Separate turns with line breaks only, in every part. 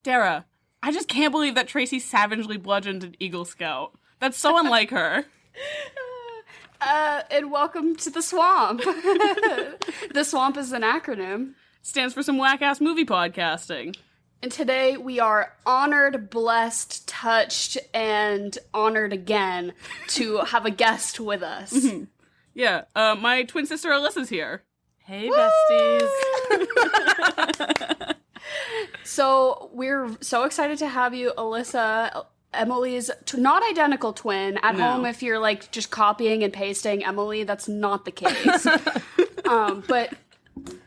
Dara, I just can't believe that Tracy savagely bludgeoned an Eagle Scout. That's so unlike her.
And welcome to the Swamp. The Swamp is an acronym.
Stands for some whack-ass movie podcasting.
And today we are honored, blessed, touched, and honored again to have a guest with us.
Mm-hmm. Yeah, my twin sister Alyssa's here.
Hey, besties.
So we're so excited to have you, Alyssa. Emily's not identical twin. At home, if you're like just copying and pasting Emily, that's not the case. But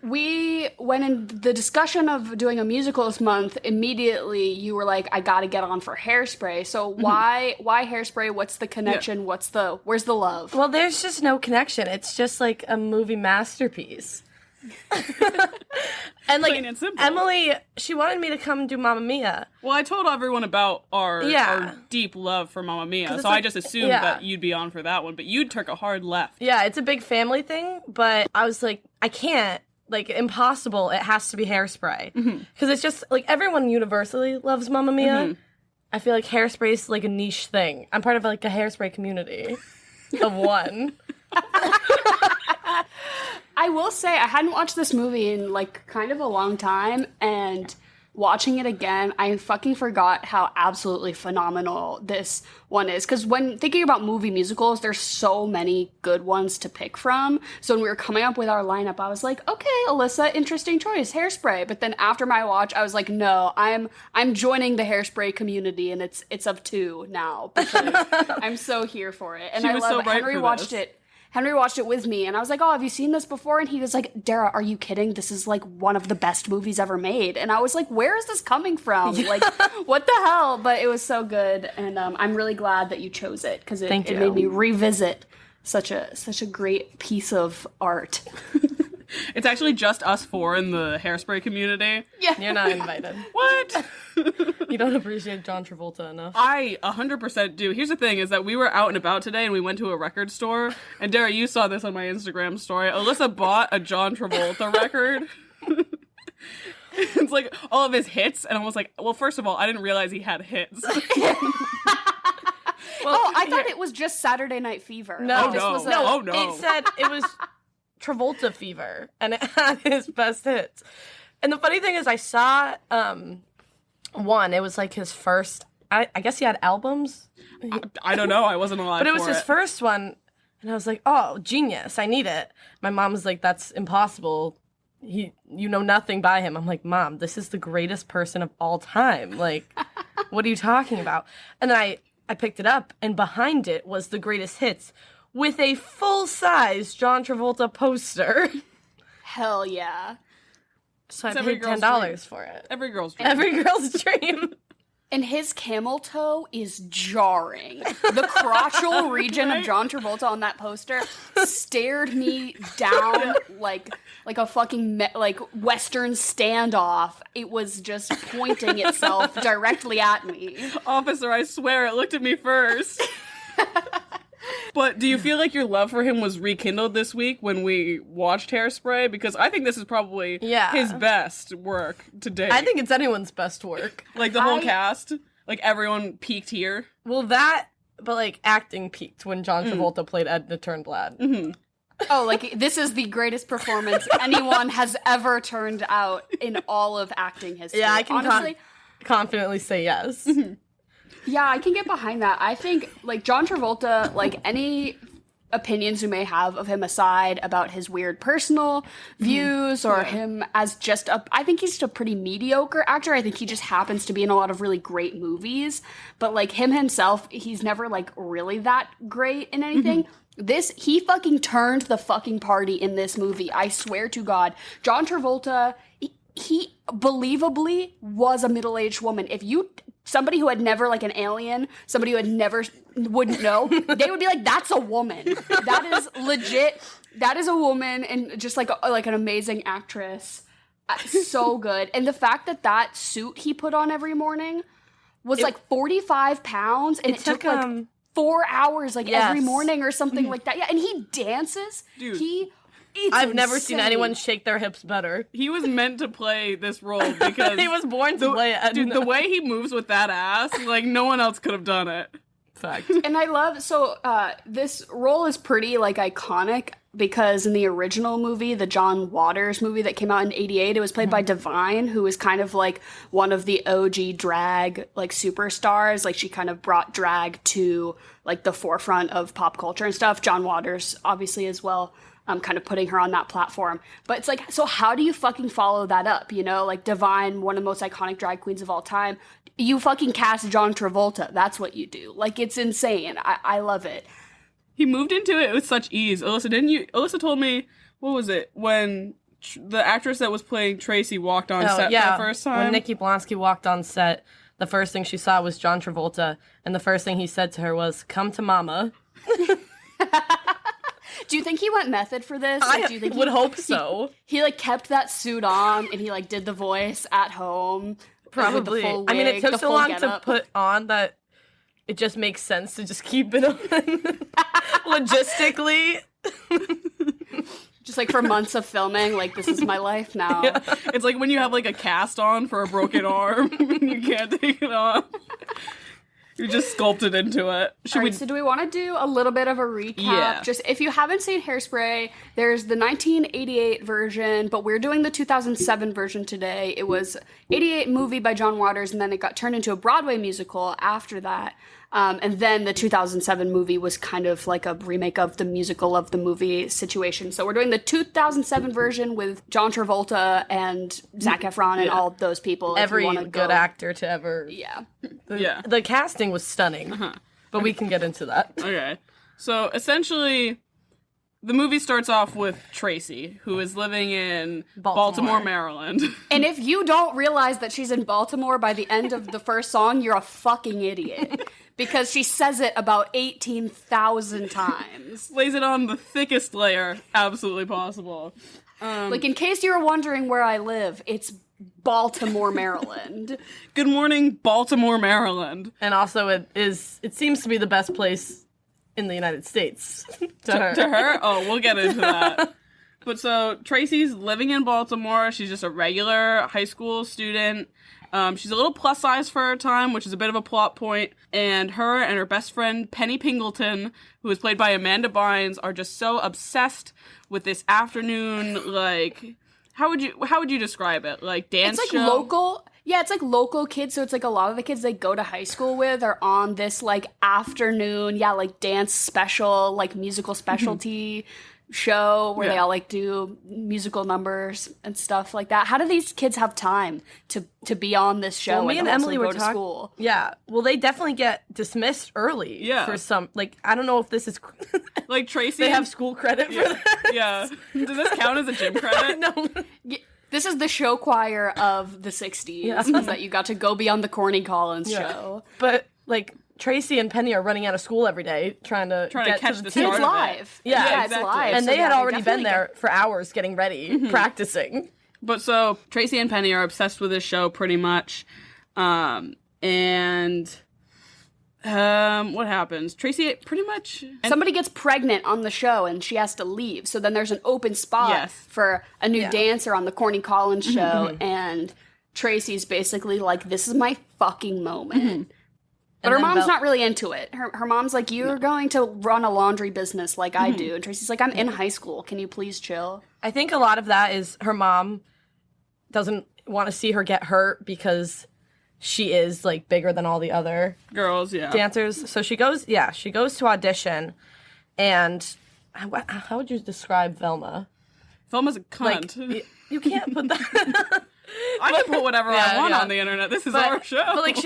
we went in the discussion of doing a musical this month. Immediately, you were like, "I got to get on for Hairspray." So why Hairspray? What's the connection?
Yeah.
Where's the love?
Well, there's just no connection. It's just like a movie masterpiece. And like
Plain and simple.
Emily, she wanted me to come do Mamma Mia.
Well, I told everyone about our deep love for Mamma Mia, so I just assumed that you'd be on for that one, but you took a hard left.
Yeah, it's a big family thing, but I was like, I can't. Like, impossible. It has to be Hairspray. Because it's just, like, everyone universally loves Mamma Mia. I feel like Hairspray is, like, a niche thing. I'm part of, like, a Hairspray community of one.
I will say, I hadn't watched this movie in, like, kind of a long time, and watching it again, I fucking forgot how absolutely phenomenal this one is. Because when thinking about movie musicals, there's so many good ones to pick from. So when we were coming up with our lineup, I was like, okay, Alyssa, interesting choice, Hairspray. But then after my watch, I was like, no, I'm joining the Hairspray community, and it's of two now. Because I'm so here for it. And
She
I
was
love
so
it.
right
Henry
for
watched
this.
it. Henry watched it with me, and I was like, oh, have you seen this before? And he was like, Dara, are you kidding? This is, like, one of the best movies ever made. And I was like, where is this coming from? Like, what the hell? But it was so good, and I'm really glad that you chose it, because it made me revisit such a great piece of art.
It's actually just us four in the Hairspray community.
Yeah.
You're not invited.
What?
You don't appreciate John Travolta enough.
I 100% do. Here's the thing, is that we were out and about today, and we went to a record store, and Dara, you saw this on my Instagram story. Alyssa bought a John Travolta record. It's like all of his hits, and I was like, well, first of all, I didn't realize he had hits.
Well, I thought it was just Saturday Night Fever.
No,
This was
It said it was Travolta Fever, and it had his best hits. And the funny thing is, I saw one. It was like his first. I guess he had albums.
I don't know. I wasn't alive.
But it was his first one, and I was like, "Oh, genius! I need it." My mom was like, "That's impossible. You know nothing by him." I'm like, "Mom, this is the greatest person of all time. Like, what are you talking about?" And then I picked it up, and behind it was the greatest hits with a full-size John Travolta poster.
Hell yeah.
So I
It's
paid $10 for it.
Every girl's dream.
Every girl's dream.
And his camel toe is jarring. The crotchal region of John Travolta on that poster stared me down like a fucking Western standoff. It was just pointing itself directly at me.
Officer, I swear it looked at me first. But do you feel like your love for him was rekindled this week when we watched Hairspray? Because I think this is probably his best work to date.
I think it's anyone's best work.
Like the whole cast, like everyone peaked here.
Well, but like acting peaked when John Travolta played Edna Turnblad.
Mm-hmm.
Oh, like this is the greatest performance anyone has ever turned out in all of acting history.
Yeah, I can
honestly
confidently say yes.
Yeah, I can get behind that. I think, like, John Travolta, like, any opinions you may have of him aside about his weird personal views or him as just I think he's just a pretty mediocre actor. I think he just happens to be in a lot of really great movies. But, like, him himself, he's never, like, really that great in anything. He fucking turned the fucking party in this movie. I swear to God. John Travolta, he believably was a middle-aged woman. Somebody who had never, like, an alien, somebody who had never wouldn't know, they would be like, that's a woman. That is legit. That is a woman, and just like an amazing actress. So good. And the fact that suit he put on every morning was like 45 pounds, and it took like 4 hours, like every morning or something like that. Yeah, and he dances.
Dude.
He
I've never seen anyone shake their hips better.
He was meant to play this role because
He was born to play it.
Dude, the way he moves with that ass, like no one else could have done it.
Fact.
And I love, this role is pretty, like, iconic because in the original movie, the John Waters movie that came out in 88, it was played by Divine, who was kind of, like, one of the OG drag, like, superstars. Like, she kind of brought drag to, like, the forefront of pop culture and stuff. John Waters, obviously, as well, kind of putting her on that platform. But it's like, so how do you fucking follow that up, you know? Like, Divine, one of the most iconic drag queens of all time. You fucking cast John Travolta. That's what you do. Like, it's insane. I love it.
He moved into it with such ease. Alyssa told me, what was it, when the actress that was playing Tracy walked on set for the first time?
When Nikki Blonsky walked on set, the first thing she saw was John Travolta, and the first thing he said to her was, "Come to mama."
Do you think he went method for this? Like, do you think
would hope so.
He like kept that suit on and he like did the voice at home.
Probably.
With the full
I mean, it
wig,
took
the
so
full
long
getup.
to put on that it just makes sense to just keep it on. Logistically.
Just like for months of filming, like this is my life now.
Yeah.
It's like when you have like a cast on for a broken arm and you can't take it off. You just sculpted into it.
So do we want to do a little bit of a recap?
Yeah.
Just if you haven't seen Hairspray, there's the 1988 version, but we're doing the 2007 version today. It was 88 movie by John Waters, and then it got turned into a Broadway musical after that. And then the 2007 movie was kind of like a remake of the musical of the movie situation. So we're doing the 2007 version with John Travolta and Zac Efron and all those people.
Every good actor to ever.
Yeah.
The casting was stunning. But we can get into that.
Okay. So essentially, the movie starts off with Tracy, who is living in Baltimore, Maryland.
And if you don't realize that she's in Baltimore by the end of the first song, you're a fucking idiot. Because she says it about 18,000 times.
Lays it on the thickest layer absolutely possible.
Like, in case you were wondering where I live, it's Baltimore, Maryland.
Good morning, Baltimore, Maryland.
And also it seems to be the best place in the United States to her.
To her? Oh, we'll get into that. But so Tracy's living in Baltimore. She's just a regular high school student. She's a little plus size for her time, which is a bit of a plot point. And her best friend, Penny Pingleton, who is played by Amanda Bynes, are just so obsessed with this afternoon, like, how would you describe it? Like, dance
It's like
show?
local. Yeah, it's like local kids, so it's like a lot of the kids they go to high school with are on this like afternoon, like dance special, like musical specialty show where they all like do musical numbers and stuff like that. How do these kids have time to be on this show?
Well, me and Emily were
to school.
Yeah, well, they definitely get dismissed early.
Yeah.
For some, like, I don't know if this is
Like Tracy.
they have school credit for that.
Yeah. Does this count as a gym credit?
No.
This is the show choir of the 60s, is that you got to go be on the Corny Collins show.
But like Tracy and Penny are running out of school every day trying to get
catch
to
the
the
start
It's
of it.
live.
Yeah,
it's
exactly.
live.
and
so
they had
yeah,
already been
definitely
there for hours getting ready, practicing.
But so Tracy and Penny are obsessed with this show pretty much. What happens? Tracy pretty much...
Somebody gets pregnant on the show and she has to leave. So then there's an open spot for a new dancer on the Corny Collins show. And Tracy's basically like, this is my fucking moment. But her mom's not really into it. Her mom's like, you're going to run a laundry business like I do. And Tracy's like, I'm in high school. Can you please chill?
I think a lot of that is her mom doesn't want to see her get hurt because she is like bigger than all the other
girls,
dancers. So she goes to audition, and how would you describe Velma?
Velma's a cunt.
Like, you can't put that.
I can put whatever I want on the internet. This is our show.
But like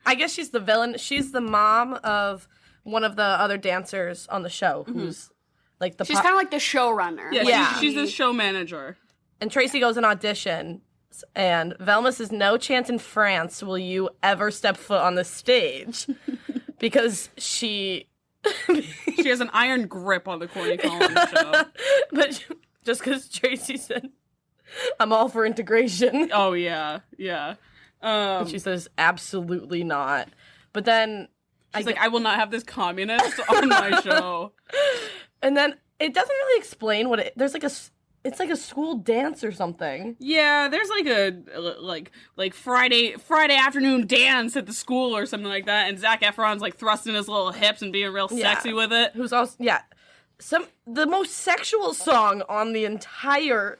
I guess she's the villain. She's the mom of one of the other dancers on the show, who's like the.
She's kind of like the showrunner.
Yeah. She's the show manager.
And Tracy goes on audition, and Velma says, "No chance in France will you ever step foot on the stage," because she
has an iron grip on the Corny Collins show.
But just because Tracy said, "I'm all for integration,"
oh yeah.
and she says, "Absolutely not." But then
she's like, "I will not have this communist on my show."
And then it doesn't really explain what there's like it's like a school dance or something.
Yeah, there's like a like Friday afternoon dance at the school or something like that, and Zac Efron's like thrusting his little hips and being real sexy with it.
Who's also the most sexual song on the entire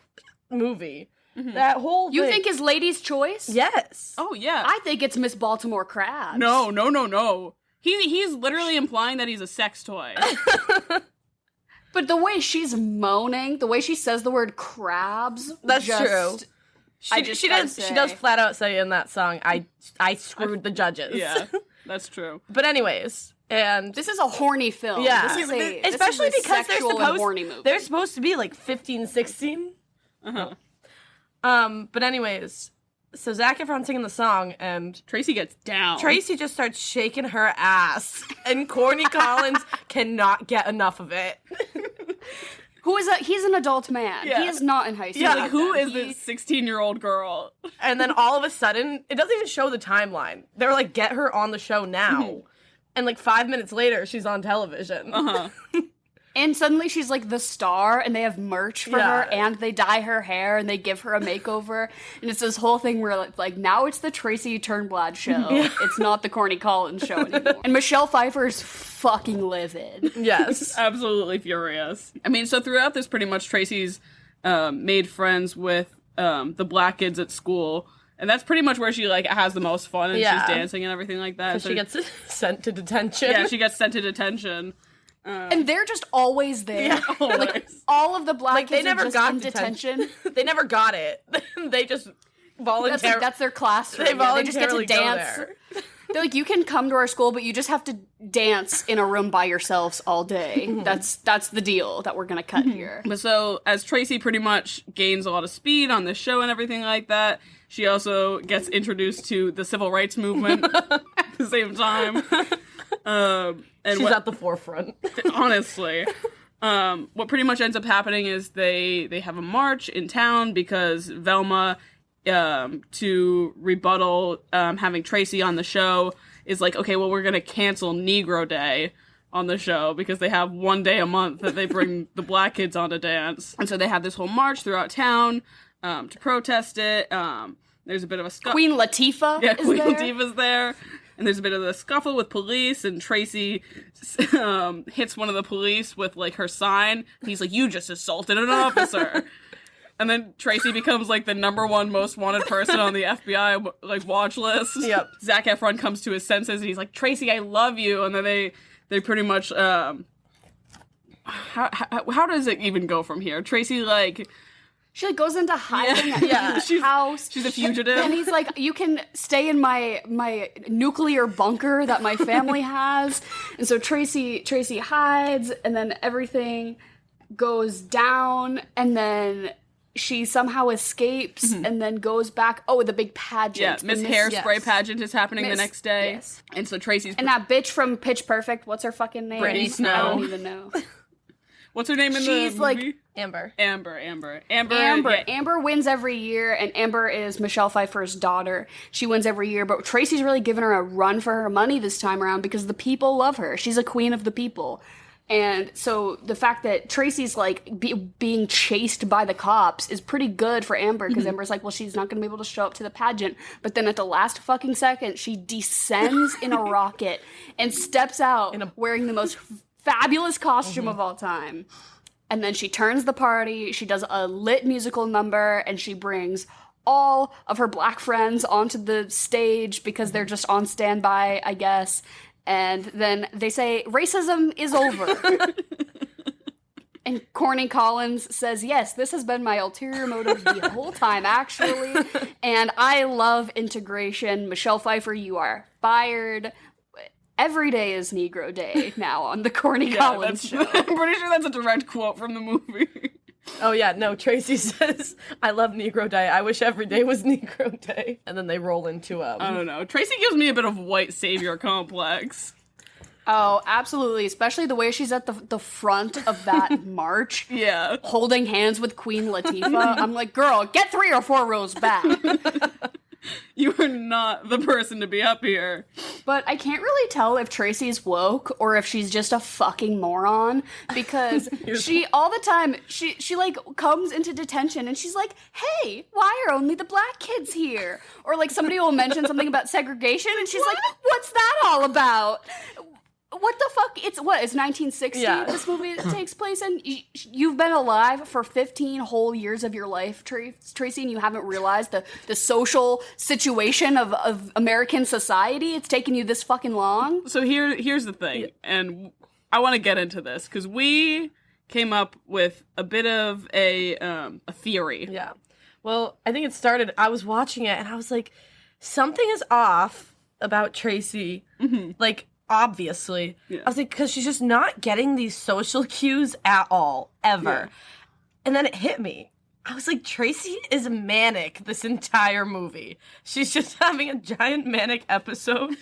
movie. Mm-hmm. That whole
You
thing.
think is Lady's Choice?
Yes.
Oh yeah.
I think it's Miss Baltimore Crabs.
No. He's literally implying that he's a sex toy.
But the way she's moaning, the way she says the word crabs,
that's true. She does flat out say in that song, I screwed the judges.
Yeah, that's true.
But anyways, and
this is a horny film.
Yeah,
especially because
they're supposed to be like 15, 16.
Uh-huh.
But anyways, so Zac Efron singing the song, and
Tracy gets down.
Tracy just starts shaking her ass, and Corny Collins cannot get enough of it.
He's an adult man.
Yeah.
He is not in high school.
Yeah, like who is this 16-year-old girl?
And then all of a sudden, it doesn't even show the timeline. They were like, get her on the show now. And like 5 minutes later, she's on television.
Uh-huh.
And suddenly she's like the star, and they have merch for her, and they dye her hair, and they give her a makeover. And it's this whole thing where like now it's the Tracy Turnblad show. Yeah. It's not the Corny Collins show anymore. And Michelle Pfeiffer's fucking livid.
Yes.
Absolutely furious. I mean, so throughout this, pretty much Tracy's made friends with the black kids at school. And that's pretty much where she like has the most fun, and she's dancing and everything like that.
So she gets sent to detention.
Yeah, she gets sent to detention.
And they're just always there.
Yeah, always.
Like all of the black kids
they never
are just
got
in detention.
They never got it. They just voluntarily.
That's their classroom.
They voluntarily
they just get to dance.
go there.
They're like, you can come to our school, but you just have to dance in a room by yourselves all day. That's the deal that we're gonna cut here.
But so as Tracy pretty much gains a lot of speed on the show and everything like that, she also gets introduced to the civil rights movement at the same time. And
she's at the forefront.
Honestly. What pretty much ends up happening is they have a march in town because Velma, to rebuttal having Tracy on the show, is like, okay, well, we're going to cancel Negro Day on the show because they have one day a month that they bring the black kids on to dance. And so they have this whole march throughout town to protest it. There's a bit of a
Queen Latifah is
Queen
there.
Latifah's there. And there's a bit of a scuffle with police, and Tracy hits one of the police with, like, her sign. He's like, you just assaulted an officer. And then Tracy becomes, like, the #1 most wanted person on the FBI, like, watch list.
Yep.
Zac Efron comes to his senses, and he's like, Tracy, I love you. And then they pretty much, how does it even go from here? Tracy, like...
She like goes into hiding at his house.
She's a fugitive.
And he's like, you can stay in my nuclear bunker that my family has. And so Tracy hides, and then everything goes down, and then she somehow escapes and then goes back. Oh, the big pageant.
Yeah, Miss Hairspray pageant is happening the next day.
Yes.
And so Tracy's...
And that bitch from Pitch Perfect, what's her fucking name?
Brittany Snow.
I don't even know.
What's her name in the movie?
Like...
Amber.
Yeah.
Amber wins every year, and Amber is Michelle Pfeiffer's daughter. She wins every year, but Tracy's really giving her a run for her money this time around because the people love her. She's a queen of the people. And so the fact that Tracy's like being chased by the cops is pretty good for Amber, because Amber's like, well, she's not going to be able to show up to the pageant. But then at the last fucking second, she descends in a rocket and steps out wearing the most fabulous costume of all time. And then she turns the party, she does a lit musical number, and she brings all of her black friends onto the stage because they're just on standby, I guess. And then they say, racism is over. And Corny Collins says, yes, this has been my ulterior motive the whole time, actually. And I love integration. Michelle Pfeiffer, you are fired. Every day is Negro Day now on the Corny Collins show.
I'm pretty sure that's a direct quote from the movie.
Oh yeah, no, Tracy says, I love Negro Day. I wish every day was Negro Day. And then they roll into
I don't know. Tracy gives me a bit of white savior complex.
Oh, absolutely. Especially the way she's at the front of that march.
Yeah.
Holding hands with Queen Latifah. I'm like, girl, get 3 or 4 rows back.
You are not the person to be up here.
But I can't really tell if Tracy's woke or if she's just a fucking moron, because she all the time she like comes into detention and she's like, "Hey, why are only the black kids here?" Or like somebody will mention something about segregation and she's like, "What's that all about?" What the fuck? It's 1960 this movie takes place in? You've been alive for 15 whole years of your life, Tracy, and you haven't realized the social situation of American society? It's taken you this fucking long?
So here's the thing, and I want to get into this, because we came up with a bit of a theory.
Yeah. Well, I think it started, I was watching it, and I was like, something is off about Tracy. Like, obviously. Yeah. I was like, because she's just not getting these social cues at all, ever. Yeah. And then it hit me. I was like, Tracy is manic this entire movie. She's just having a giant manic episode.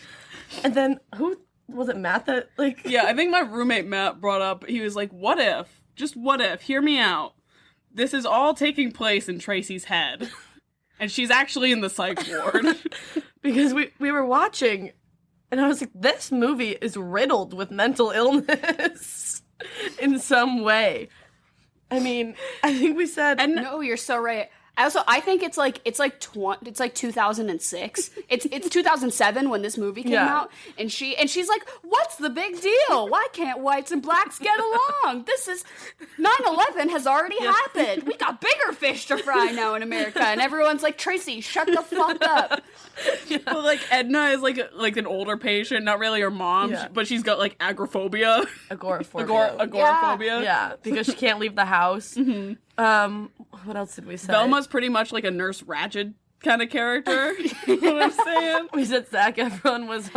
And then, who was it, Matt that, like...
Yeah, I think my roommate Matt brought up, he was like, what if, just what if, hear me out. This is all taking place in Tracy's head. And she's actually in the psych ward.
Because we were watching... And I was like, this movie is riddled with mental illness in some way. I mean, I think we said...
And no, you're so right. I think it's like 2006. It's 2007 when this movie came out, and she's like, "What's the big deal? Why can't whites and blacks get along? This is 9/11 has already happened. We got bigger fish to fry now in America." And everyone's like, "Tracy, shut the fuck up."
Well, like Edna is like an older patient, not really her mom, but she's got like agoraphobia. Agoraphobia.
Yeah, because she can't leave the house. What else did we say?
Velma's pretty much like a Nurse Ratched kind of character. You know what I'm saying?
We said Zac Efron was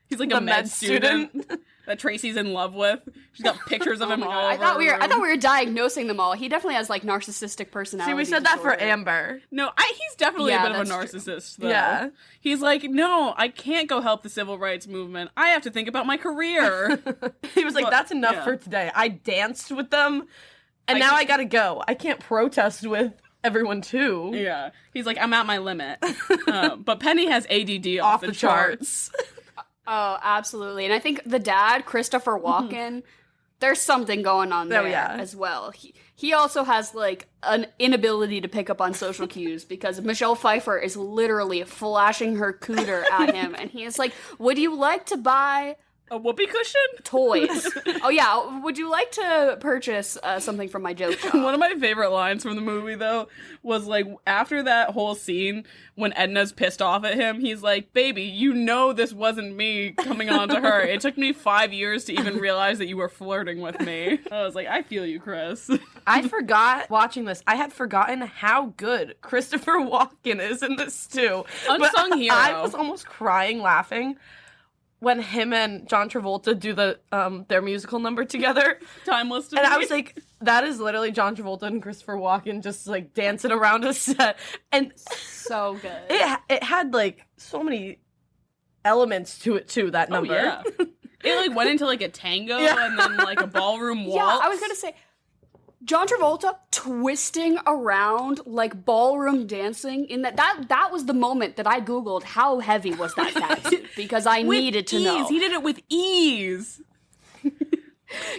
he's like a med student that Tracy's in love with. She's got pictures of him all over.
I thought we were diagnosing them all. He definitely has like narcissistic personality.
See, we said that for Amber.
No, he's definitely a bit of a narcissist, though.
Yeah.
He's like, no, I can't go help the civil rights movement. I have to think about my career.
He was like, that's enough for today. I danced with them, and now I gotta go. I can't protest with everyone, too.
Yeah. He's like, I'm at my limit. But Penny has ADD off the charts.
Oh, absolutely. And I think the dad, Christopher Walken, there's something going on there as well. He also has, like, an inability to pick up on social cues because Michelle Pfeiffer is literally flashing her cooter at him. And he is like, would you like to buy...
a whoopee cushion?
Toys. Oh, yeah. Would you like to purchase something from my joke shop?
One of my favorite lines from the movie, though, was, like, after that whole scene, when Edna's pissed off at him, he's like, baby, you know this wasn't me coming on to her. It took me 5 years to even realize that you were flirting with me. I was like, I feel you, Chris.
I forgot, watching this, I had forgotten how good Christopher Walken is in this, too.
Unsung hero.
I was almost crying laughing when him and John Travolta do their musical number together.
Timeless to me.
And I was like, that is literally John Travolta and Christopher Walken just, like, dancing around a set. And
so good.
It had, like, so many elements to it, too, that number.
Oh, yeah. It, like, went into, like, a tango and then, like, a ballroom waltz.
Yeah, I was gonna say, John Travolta twisting around like ballroom dancing in that was the moment that I googled how heavy was that tattoo because I needed to know.
He did it with ease.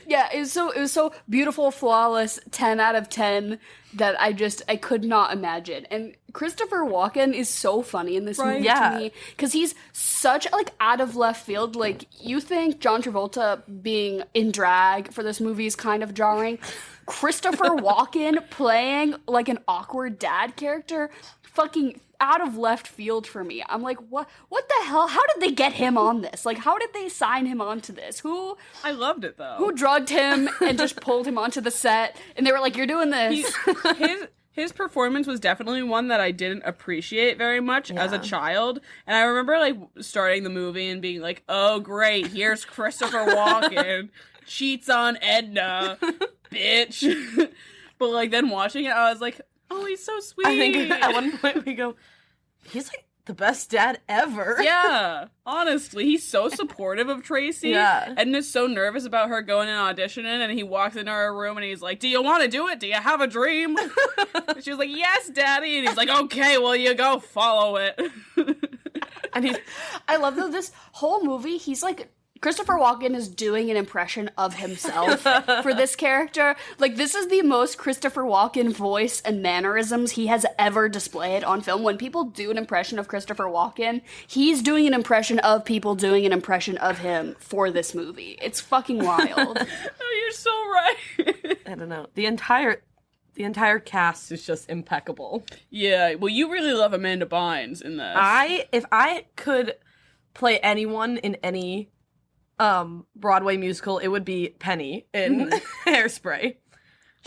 Yeah, it was so beautiful, flawless, 10 out of 10 that I could not imagine. And Christopher Walken is so funny in this movie to me because he's such like out of left field. Like, you think John Travolta being in drag for this movie is kind of jarring. Christopher Walken playing like an awkward dad character, fucking out of left field for me. I'm like, what the hell? How did they get him on this? Like, how did they sign him onto this?
I loved it, though.
Who drugged him and just pulled him onto the set? And they were like, you're doing this.
His performance was definitely one that I didn't appreciate very much as a child. And I remember, like, starting the movie and being like, oh, great, here's Christopher Walken. Cheats on Edna. Bitch. But, like, then watching it, I was like, oh, he's so sweet.
I think at one point we go, he's like the best dad ever.
Yeah, honestly, he's so supportive of Tracy.
Yeah.
Edna's so nervous about her going and auditioning, and he walks into her room and he's like, do you want to do it? Do you have a dream? And she was like, yes, daddy. And he's like, okay, well, you go follow it.
And
I love that this whole movie, he's like, Christopher Walken is doing an impression of himself for this character. Like, this is the most Christopher Walken voice and mannerisms he has ever displayed on film. When people do an impression of Christopher Walken, he's doing an impression of people doing an impression of him for this movie. It's fucking wild.
Oh, you're so right.
I don't know. The entire cast is just impeccable.
Yeah, well, you really love Amanda Bynes in this.
If I could play anyone in any Broadway musical, it would be Penny in Hairspray.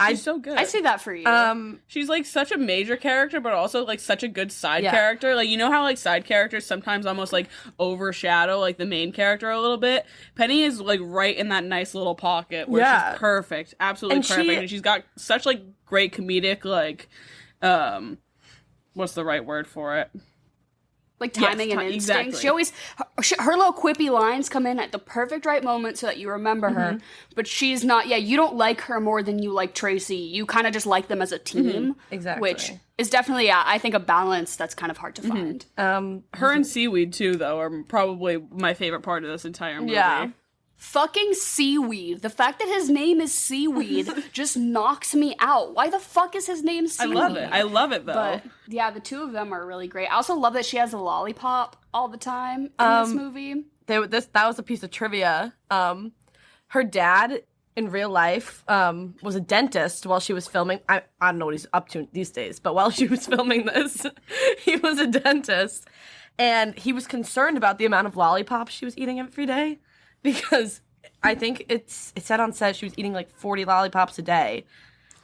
She's so good.
I see that for you.
She's like such a major character, but also like such a good side character. Like, you know how like side characters sometimes almost like overshadow like the main character a little bit? Penny is like right in that nice little pocket where she's perfect. Absolutely
And
perfect. And she's got such like great comedic like what's the right word for it?
Like timing and instinct.
Exactly.
She always, her little quippy lines come in at the perfect right moment so that you remember her. But she's not, you don't like her more than you like Tracy. You kind of just like them as a team.
Exactly.
Which is definitely, I think, a balance that's kind of hard to find.
Her and Seaweed too, though, are probably my favorite part of this entire movie.
Yeah.
Fucking Seaweed. The fact that his name is Seaweed just knocks me out. Why the fuck is his name Seaweed?
I love it, though.
But yeah, the two of them are really great. I also love that she has a lollipop all the time in this movie.
That was a piece of trivia. Her dad in real life was a dentist while she was filming. I don't know what he's up to these days, but while she was filming this, he was a dentist, and he was concerned about the amount of lollipops she was eating every day. Because I think it said on set she was eating like 40 lollipops a day.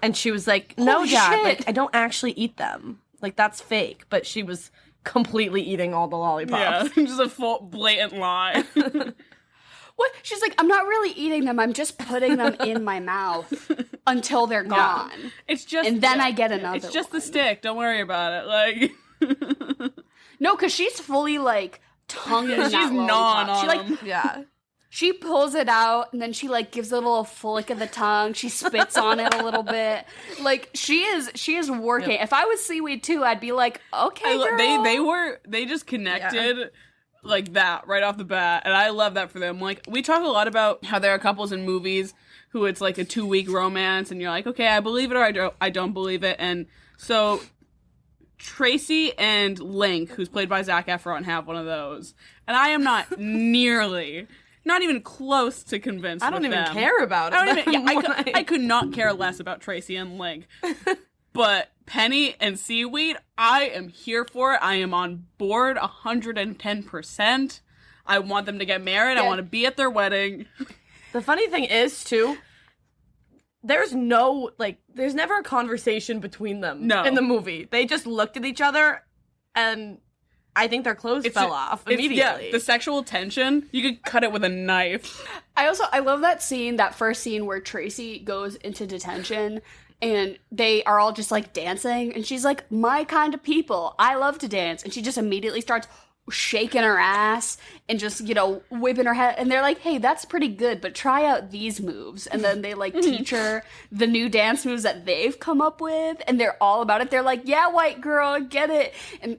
And she was like, no,
Holy
Dad,
shit.
like, I don't actually eat them. Like, that's fake. But she was completely eating all the lollipops.
Yeah, just a full blatant lie.
What? She's like, I'm not really eating them. I'm just putting them in my mouth until they're gone.
It's just,
and then I get another
It's just
one.
the stick. Don't worry about it. Like,
No, because she's fully like tonguing that
she's
lollipop.
gnawing on
She like
them.
Yeah.
she pulls it out and then she like gives it a little flick of the tongue. She spits on it a little bit. Like she is working.
Yep.
If I was Seaweed too, I'd be like, okay, girl.
They just connected like that right off the bat, and I love that for them. Like, we talk a lot about how there are couples in movies who it's like a 2-week romance, and you're like, okay, I believe it or I don't believe it. And so Tracy and Link, who's played by Zac Efron, have one of those, and I am not not even close to convinced.
I don't
with
even
them.
care about it.
I could not care less about Tracy and Link. But Penny and Seaweed, I am here for it. I am on board 110%. I want them to get married.
Yeah.
I want to be at their wedding.
The funny thing is, too, there's never a conversation between them in the movie. They just looked at each other, and I think their clothes fell off immediately.
Yeah, the sexual tension, you could cut it with a knife.
I love that scene, that first scene where Tracy goes into detention and they are all just like dancing and she's like, my kind of people, I love to dance. And she just immediately starts shaking her ass and just, whipping her head. And they're like, hey, that's pretty good, but try out these moves. And then they like teach her the new dance moves that they've come up with. And they're all about it. They're like, yeah, white girl, get it.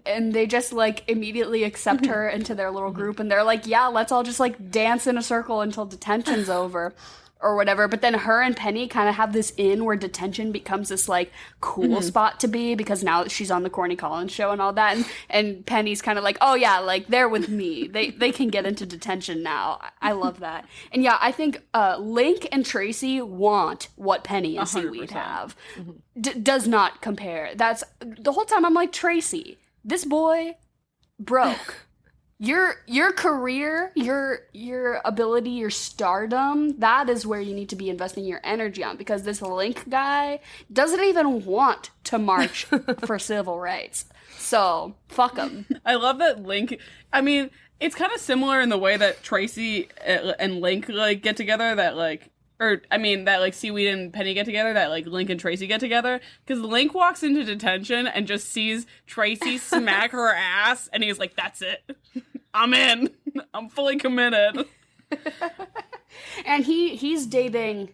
And they just like immediately accept her into their little group. And they're like, yeah, let's all just like dance in a circle until detention's over. Or whatever, but then her and Penny kind of have this in where detention becomes this like cool spot to be because now she's on the Corny Collins show and all that, and Penny's kind of like, oh yeah, like they're with me, they can get into detention now. I love that, and yeah, I think Link and Tracy want what Penny and
100%.
Seaweed have. Does not compare. That's the whole time I'm like, Tracy, this boy broke. Your career, your ability, your stardom, that is where you need to be investing your energy on, because this Link guy doesn't even want to march for civil rights. So, fuck him.
I love that Link, I mean, it's kind of similar in the way that Tracy and Link like get together, that like Seaweed and Penny get together, that like Link and Tracy get together, because Link walks into detention and just sees Tracy smack her ass, and he's like, that's it. I'm in. I'm fully committed.
And he's dating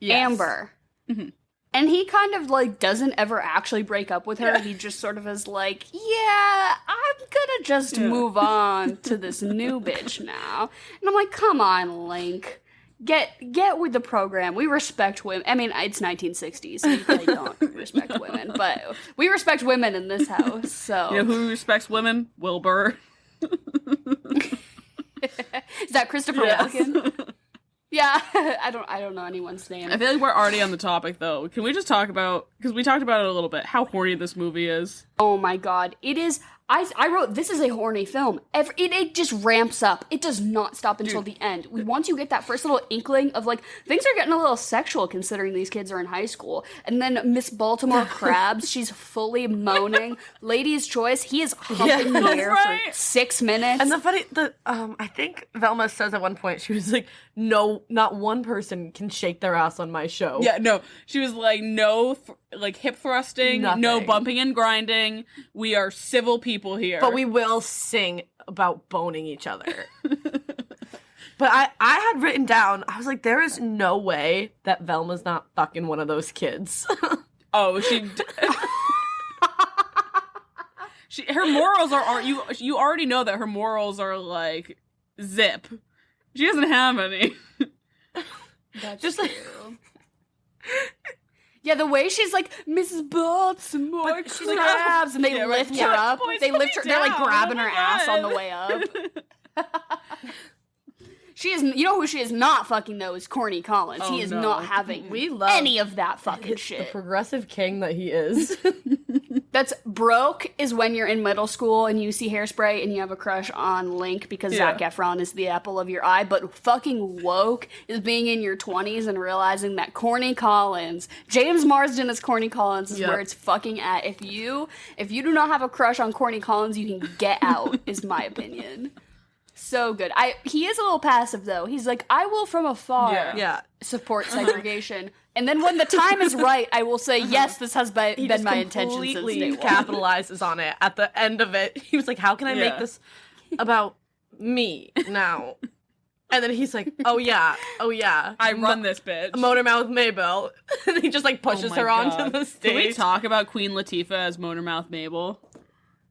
Amber.
Mm-hmm.
And he kind of like doesn't ever actually break up with her.
Yeah.
He just sort of is like, yeah, I'm could have just move on to this new bitch now. And I'm like, come on, Link. Get with the program. We respect women. I mean, it's 1960s, so you probably don't respect women, but we respect women in this house, so.
You know who respects women? Wilbur.
Is that Christopher Walken? Yeah, I don't know anyone's name.
I feel like we're already on the topic, though. Can we just talk about, because we talked about it a little bit, how horny this movie is?
Oh my god, it is. I wrote, this is a horny film. It just ramps up. It does not stop until the end. Once you get that first little inkling of, like, things are getting a little sexual considering these kids are in high school. And then Miss Baltimore Crabs, she's fully moaning. Lady's Choice, he is humping the air for 6 minutes.
And I think Velma says at one point, she was like, no, not one person can shake their ass on my show.
Yeah, no. She was like, no, hip thrusting,
Nothing.
no bumping and grinding. We are civil people here.
But we will sing about boning each other. But I had written down, I was like, there is no way that Velma's not fucking one of those kids.
Oh, her morals are you already know that her morals are like zip. She doesn't have any.
That's just true. Yeah, the way she's like, Mrs. Baltimore Crabs, and they lift her up.
Boys,
they lift her. They're like grabbing her ass
God.
on the way up. She is. You know who she is not fucking though is Corny Collins.
Oh,
he is
no.
not having
We love
any of that fucking
the
shit.
progressive king that he is.
That's broke is when you're in middle school and you see Hairspray and you have a crush on Link because Zac Efron is the apple of your eye. But fucking woke is being in your 20s and realizing that Corny Collins, James Marsden as Corny Collins is where it's fucking at. If you do not have a crush on Corny Collins, you can get out, is my opinion. So good. He is a little passive though. He's like, I will from afar support segregation. And then when the time is right, I will say, yes, this has been my intention since day one.
Capitalizes on it at the end of it. He was like, how can I make this about me now? And then he's like, oh yeah.
I run this bitch.
Motormouth Maybell. And he just like pushes her onto the stage.
Can we talk about Queen Latifah as Motormouth Mabel?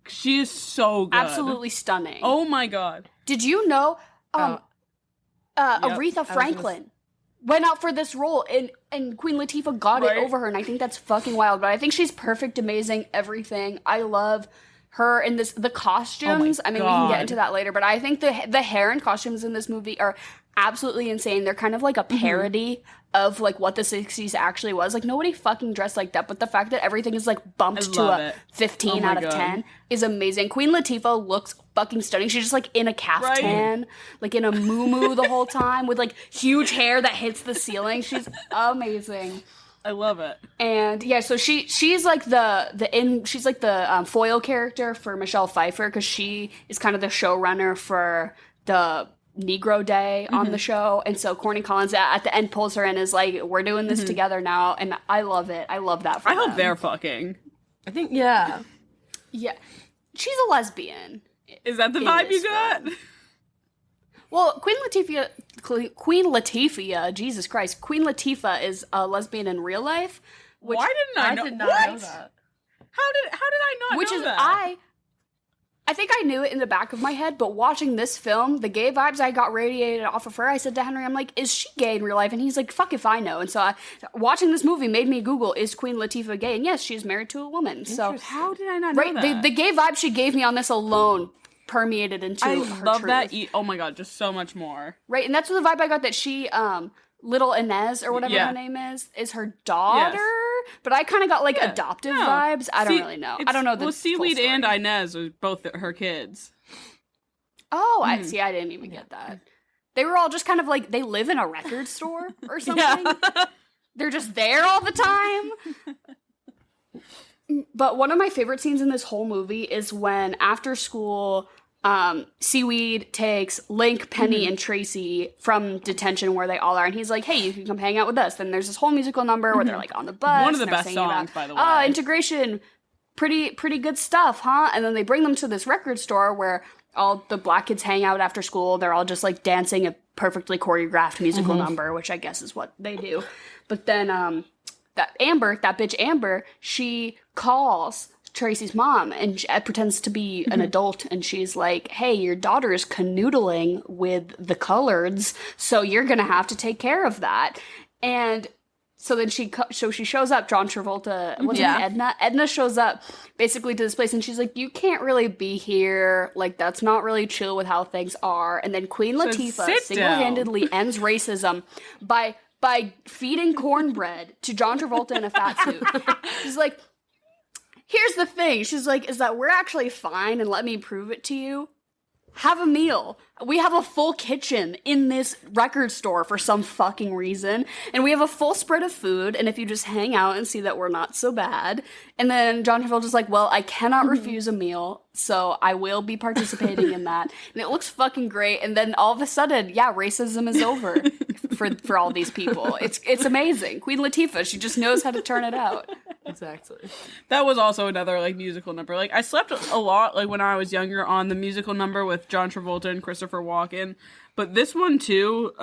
She is so good.
Absolutely stunning.
Oh my god.
Did you know Aretha Franklin went out for this role and Queen Latifah got it over her, and I think that's fucking wild. But I think she's perfect, amazing, everything. I love her in this. The costumes. I mean, we can get into that later, but I think the hair and costumes in this movie are absolutely insane. They're kind of like a parody of like what the 60s actually was. Like nobody fucking dressed like that, but the fact that everything is like bumped to a 15 out of 10 is amazing. Queen Latifah looks fucking stunning. She's just like in a caftan, like in a muumuu the whole time with like huge hair that hits the ceiling. She's amazing.
I love it.
And yeah, so she's like she's like the foil character for Michelle Pfeiffer because she is kind of the showrunner for the Negro Day on the show, and so Corny Collins at the end pulls her in and is like, we're doing this together now, and I love it. I love that for them.
I hope they're fucking.
I think, yeah.
She's a lesbian.
Is that the vibe you got?
Well, Queen Latifah, Jesus Christ, Queen Latifah is a lesbian in real life. Which
Why didn't I know?
did not know that.
How did I not
which
know
is
that?
I think I knew it in the back of my head, but watching this film, the gay vibes I got radiated off of her, I said to Henry, I'm like, is she gay in real life? And he's like, fuck if I know. And so watching this movie made me Google, is Queen Latifah gay? And yes, she's married to a woman. So
how did I not know that?
The gay vibe she gave me on this alone permeated into her
love
truth.
that. Oh my god, just so much more.
Right, and that's the vibe I got that she, little Inez or whatever her name is her daughter. Yes. But I kind of got like adoptive vibes. I don't really know. I don't know the full
Seaweed
story.
and Inez are both her kids.
Oh, I see. I didn't even get that. They were all just kind of like, they live in a record store or something. They're just there all the time. But one of my favorite scenes in this whole movie is when after school, Seaweed takes Link, Penny, and Tracy from detention where they all are, and he's like, hey, you can come hang out with us. Then there's this whole musical number where they're like on the bus.
One of the best songs, by the way.
Oh, integration. Pretty good stuff, huh? And then they bring them to this record store where all the black kids hang out after school. They're all just like dancing a perfectly choreographed musical number, which I guess is what they do. But then that bitch Amber, she calls Tracy's mom, and she pretends to be an adult, and she's like, hey, your daughter is canoodling with the coloreds, so you're gonna have to take care of that. And so then she shows up, John Travolta, what's her name, Edna? Edna shows up basically to this place, and she's like, you can't really be here, like, that's not really chill with how things are. And then Queen Latifah single-handedly ends racism by feeding cornbread to John Travolta in a fat suit. She's like, here's the thing. She's like, is that we're actually fine, and let me prove it to you. Have a meal. We have a full kitchen in this record store for some fucking reason, and we have a full spread of food, and if you just hang out and see that we're not so bad. And then John Travolta's like, well, I cannot refuse a meal, so I will be participating in that. And it looks fucking great, and then all of a sudden, yeah, racism is over for all these people. It's amazing. Queen Latifah, she just knows how to turn it out.
Exactly.
That was also another, like, musical number. Like, I slept a lot, like, when I was younger on the musical number with John Travolta and Christopher Walken. But this one, too,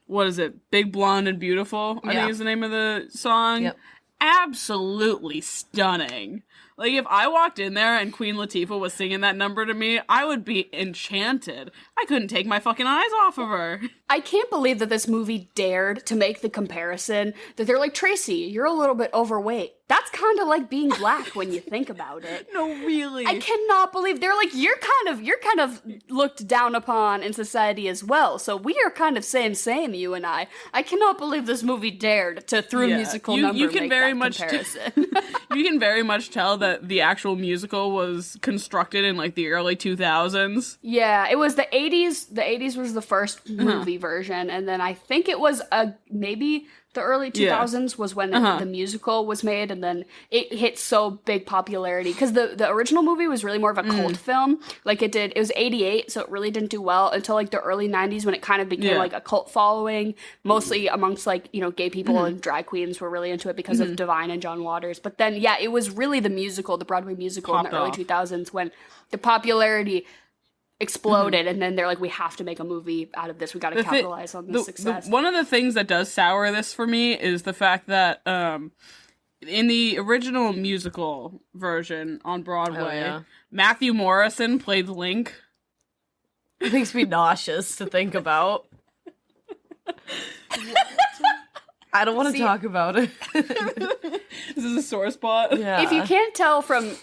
what is it? Big, Blonde, and Beautiful, I think is the name of the song.
Yep.
Absolutely stunning. Like, if I walked in there and Queen Latifah was singing that number to me, I would be enchanted. I couldn't take my fucking eyes off of her.
I can't believe that this movie dared to make the comparison that they're like, Tracy, you're a little bit overweight. That's kind of like being black when you think about it.
No, really.
I cannot believe they're like, you're kind of looked down upon in society as well. So we are kind of same, you and I. I cannot believe this movie dared to through musical number
you can
make
very
that
much
comparison.
You can very much tell that the actual musical was constructed in like the early 2000s.
Yeah, it was the 80s. The 80s was the first movie version, and then I think it was maybe the early 2000s was when the musical was made, and then it hit so big popularity because the original movie was really more of a cult film. Like it was 88, so it really didn't do well until like the early 90s when it kind of became like a cult following, mostly amongst like, you know, gay people and drag queens were really into it because of Divine and John Waters. But then it was really the musical, the Broadway musical in the early 2000s when the popularity exploded, and then they're like, we have to make a movie out of this. We got to capitalize on this success.
One of the things that does sour this for me is the fact that in the original musical version on Broadway, Matthew Morrison played Link.
It makes me nauseous to think about. I don't want to talk about it.
This is a sore spot.
Yeah.
If you can't tell from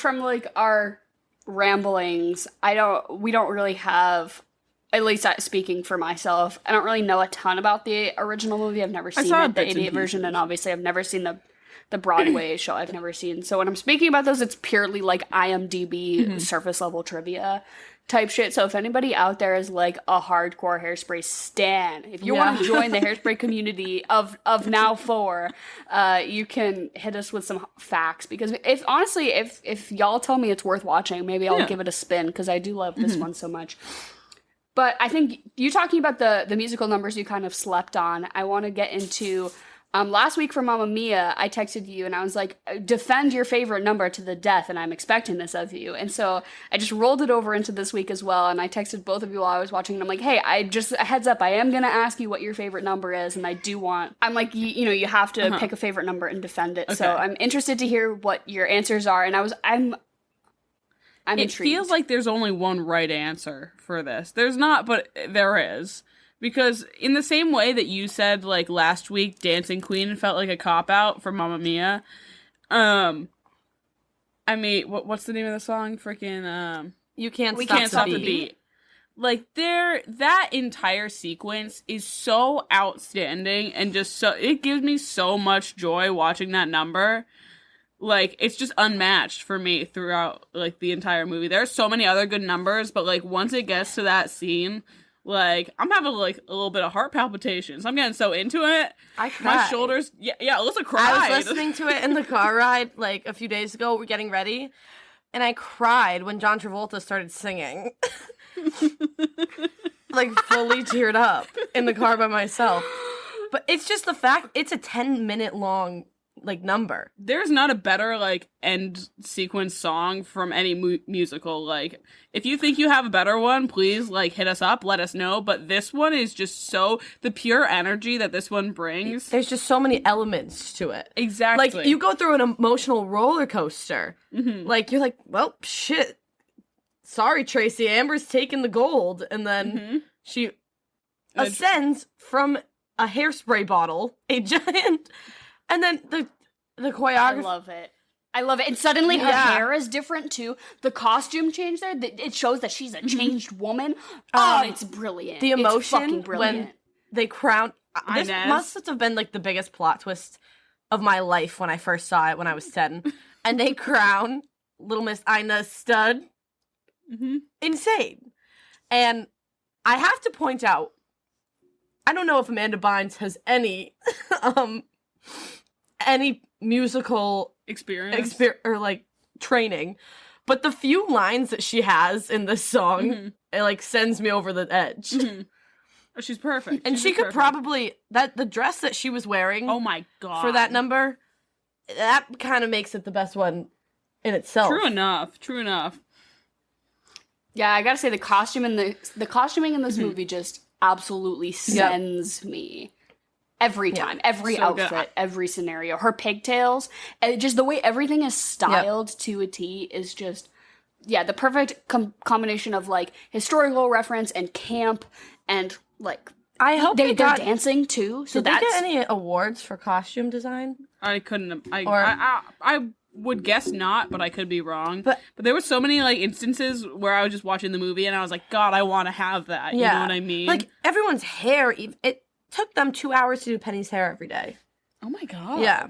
like our ramblings, we don't really have, at least speaking for myself, I don't really know a ton about the original movie. I've never seen it, the 88 version, and obviously I've never seen the Broadway show. I've never seen. So when I'm speaking about those, it's purely like IMDb surface level trivia type shit. So if anybody out there is like a hardcore Hairspray stan, if you want to join the Hairspray community of now 4, you can hit us with some facts, because if y'all tell me it's worth watching, maybe I'll give it a spin, because I do love this one so much. But I think you talking about the musical numbers you kind of slept on, I want to get into last week for Mamma Mia, I texted you and I was like, defend your favorite number to the death, and I'm expecting this of you. And so I just rolled it over into this week as well, and I texted both of you while I was watching, and I'm like, hey, a heads up, I am going to ask you what your favorite number is, and I'm like, you have to pick a favorite number and defend it. Okay. So I'm interested to hear what your answers are, and I'm intrigued. It
feels like there's only one right answer for this. There's not, but there is. Because in the same way that you said, like, last week, Dancing Queen felt like a cop-out for Mamma Mia, I mean, what's the name of the song? Freaking,
We Can't
Stop the Beat. Like, that entire sequence is so outstanding, and just it gives me so much joy watching that number. Like, it's just unmatched for me throughout, like, the entire movie. There are so many other good numbers, but, like, once it gets to that scene, like, I'm having, like, a little bit of heart palpitations. I'm getting so into it.
I cried.
My shoulders... Yeah, Alyssa cried.
I was listening to it in the car ride, like, a few days ago. We're getting ready. And I cried when John Travolta started singing. Like, fully teared up in the car by myself. But it's just the fact... It's a 10-minute long like number.
There's not a better like end sequence song from any musical. Like, if you think you have a better one, please like hit us up, let us know. But this one is just so the pure energy that this one brings.
There's just so many elements to it.
Exactly.
Like, you go through an emotional roller coaster. Like, you're like, well, shit. Sorry, Tracy. Amber's taking the gold. And then she ascends from a hairspray bottle, a giant, and then the choreography.
I love it. And suddenly her hair is different too. The costume change there, it shows that she's a changed woman. Oh, it's brilliant.
The emotion
it's fucking brilliant.
when they crown. This must have been like the biggest plot twist of my life when I first saw it when I was 10. And they crown Little Miss Ina Stud. Insane. And I have to point out, I don't know if Amanda Bynes has any musical
experience
or like training, but the few lines that she has in this song, it like sends me over the edge.
Oh, she's perfect.
And she could probably the dress that she was wearing.
Oh my god!
For that number, that kind of makes it the best one in itself.
True enough.
Yeah, I gotta say the costuming in this movie just absolutely sends me every time, every
so
outfit,
good.
every scenario. Her pigtails, and just the way everything is styled to a T is just, the perfect combination of like historical reference and camp and like.
I hope
they're dancing too. So
did they get any awards for costume design?
I couldn't. I would guess not, but I could be wrong. But there were so many like instances where I was just watching the movie and I was like, God, I want to have that. You know what I mean?
Like everyone's hair, it took them 2 hours to do Penny's hair every day.
Oh my god.
Yeah.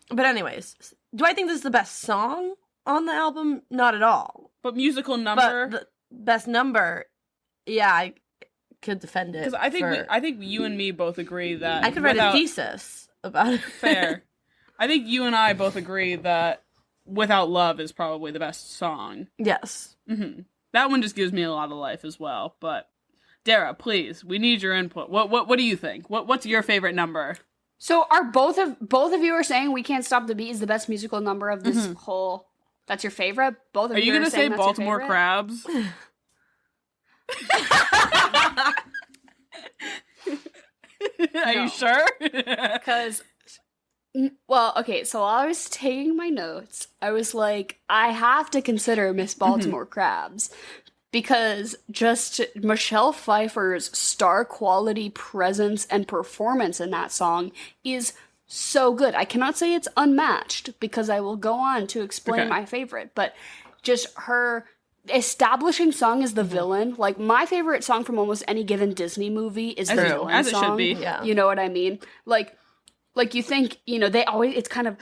But anyways, do I think this is the best song on the album? Not at all.
But musical number.
But the best number, I could defend it.
Because I think you and me both agree that
I could write a thesis about it.
Fair. I think you and I both agree that Without Love is probably the best song.
Yes.
That one just gives me a lot of life as well. But Dara, please, we need your input. What do you think? What's your favorite number?
So are both of you are saying We Can't Stop the Beat is the best musical number of this whole? That's your favorite? Both of you are
gonna say Baltimore Crabs? Are you sure?
Because, well, okay, so while I was taking my notes, I was like, I have to consider Miss Baltimore Crabs. Because just Michelle Pfeiffer's star quality presence and performance in that song is so good. I cannot say it's unmatched because I will go on to explain my favorite, but just her establishing song as the villain. Like, my favorite song from almost any given Disney movie is the villain
as
song.
It should be.
Yeah.
You know what I mean? Like you think, they always, it's kind of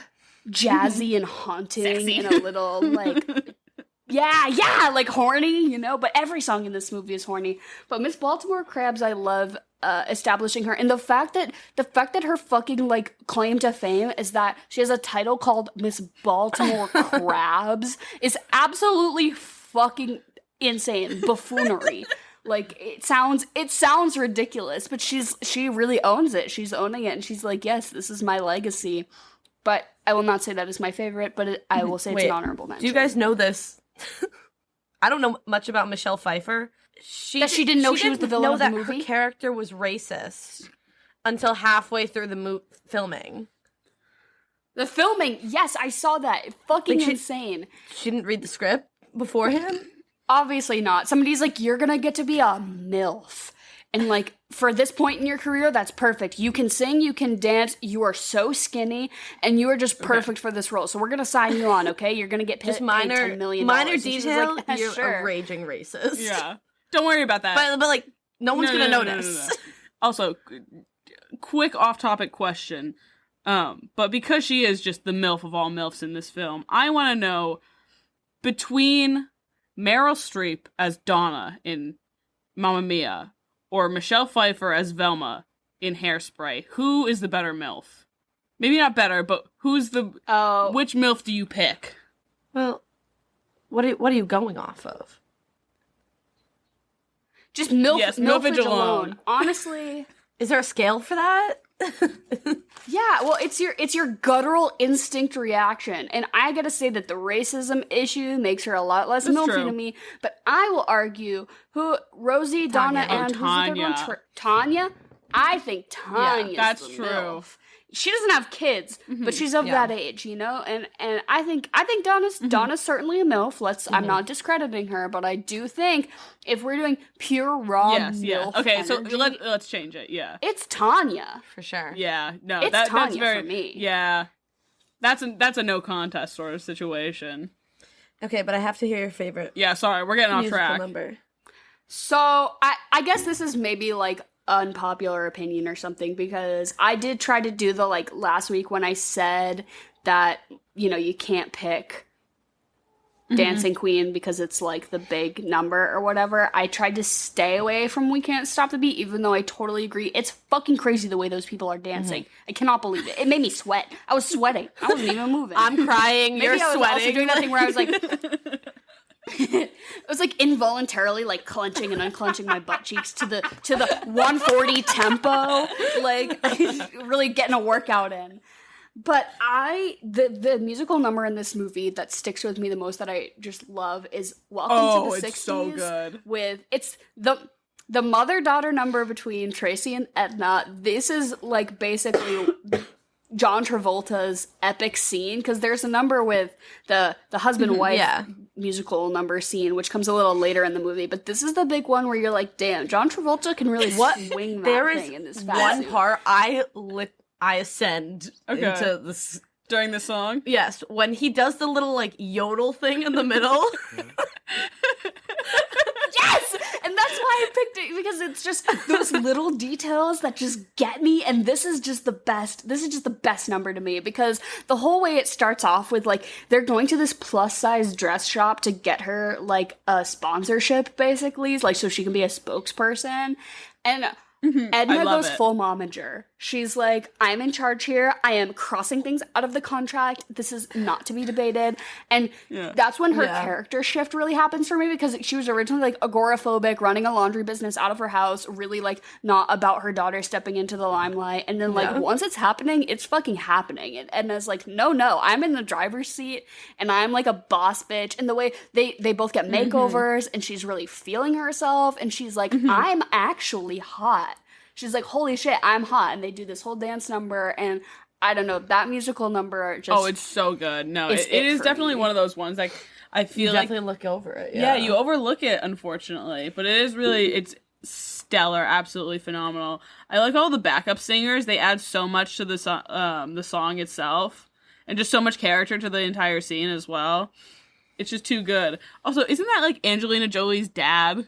jazzy and haunting. Sexy. And a little, like... Yeah, like horny, but every song in this movie is horny. But Miss Baltimore Crabs, I love establishing her, and the fact that her fucking like claim to fame is that she has a title called Miss Baltimore Crabs is absolutely fucking insane buffoonery. Like it sounds ridiculous, but she really owns it. She's owning it, and she's like, yes, this is my legacy. But I will not say that is my favorite, but I will say it's an honorable mention.
Do you guys know this? I don't know much about Michelle Pfeiffer. She didn't know she was the villain of the movie? Her character was racist until halfway through the filming.
The filming, yes, I saw that. Fucking insane.
She didn't read the script beforehand?
Obviously not. Somebody's like, you're gonna get to be a MILF. And like, for this point in your career, that's perfect. You can sing, you can dance, you are so skinny, and you are just perfect for this role. So we're gonna sign you on, okay? You're gonna get paid $10 million.
Minor detail,
like,
you're
sure.
a raging racist.
Yeah. Don't worry about that.
But like, no one's gonna notice.
No. Also, quick off-topic question. But because she is just the MILF of all MILFs in this film, I want to know, between Meryl Streep as Donna in Mamma Mia or Michelle Pfeiffer as Velma in Hairspray, who is the better MILF? Maybe not better, but who's the... which MILF do you pick?
Well, what are you going off of?
Just MILF, yes, MILFage alone. Honestly...
Is there a scale for that?
Yeah, well, it's your guttural instinct reaction, and I gotta say that the racism issue makes her a lot less
That's
milfy
true.
to me. But I will argue Rosie, Donna,
Tanya.
and who's the third one?
Tanya.
Tanya. I think Tanya's
that's
the
true.
MILF. She doesn't have kids, but she's of that age, you know. And I think Donna's certainly a MILF. I'm not discrediting her, but I do think if we're doing pure raw MILF
Okay,
energy,
so let's change it. Yeah.
it's Tanya.
For sure.
Yeah. No,
It's
that's
Tanya
very
for me.
Yeah. That's a no contest sort of situation.
Okay, but I have to hear your favorite
Yeah, sorry, we're getting off
musical
track.
number.
So I guess this is maybe like unpopular opinion or something, because I did try to do the like last week when I said that, you know, you can't pick Dancing Queen because it's like the big number or whatever. I tried to stay away from We Can't Stop the Beat, even though I totally agree. It's fucking crazy the way those people are dancing. I cannot believe it. It made me sweat. I was sweating. I wasn't even moving.
I'm crying.
Maybe
You're
I was
sweating.
also doing that thing where I was like it was like involuntarily like clenching and unclenching my butt cheeks to the 140 tempo, like really getting a workout in. But the musical number in this movie that sticks with me the most, that I just love, is Welcome to the 60s.
It's so good.
It's the mother-daughter number between Tracy and Edna. This is like basically John Travolta's epic scene, because there's a number with the husband-wife musical number scene, which comes a little later in the movie, but this is the big one where you're like, damn, John Travolta can really swing that
There
thing in this
is
fat
one
suit.
part I ascend into this.
During the song?
Yes, when he does the little like yodel thing in the middle.
Yes! And that's why I picked it, because it's just those little details that just get me, and this is just the best number to me, because the whole way it starts off with, like, they're going to this plus-size dress shop to get her, like, a sponsorship, basically, like, so she can be a spokesperson, and Edna
I love
goes
it.
full momager. She's like, I'm in charge here. I am crossing things out of the contract. This is not to be debated. And that's when her character shift really happens for me, because she was originally like agoraphobic, running a laundry business out of her house, really like not about her daughter stepping into the limelight. And then like once it's happening, it's fucking happening. And Edna's like, no, I'm in the driver's seat and I'm like a boss bitch. And the way they both get makeovers and she's really feeling herself, and she's like, I'm actually hot. She's like, holy shit, I'm hot. And they do this whole dance number, and I don't know, that musical number just...
Oh, it's so good. No,
It's
it is
for
definitely
me.
one of those ones, like, I feel like...
Definitely look over it.
Yeah, you overlook it, unfortunately. But it is really, it's stellar, absolutely phenomenal. I like all the backup singers. They add so much to the song itself, and just so much character to the entire scene as well. It's just too good. Also, isn't that like Angelina Jolie's dad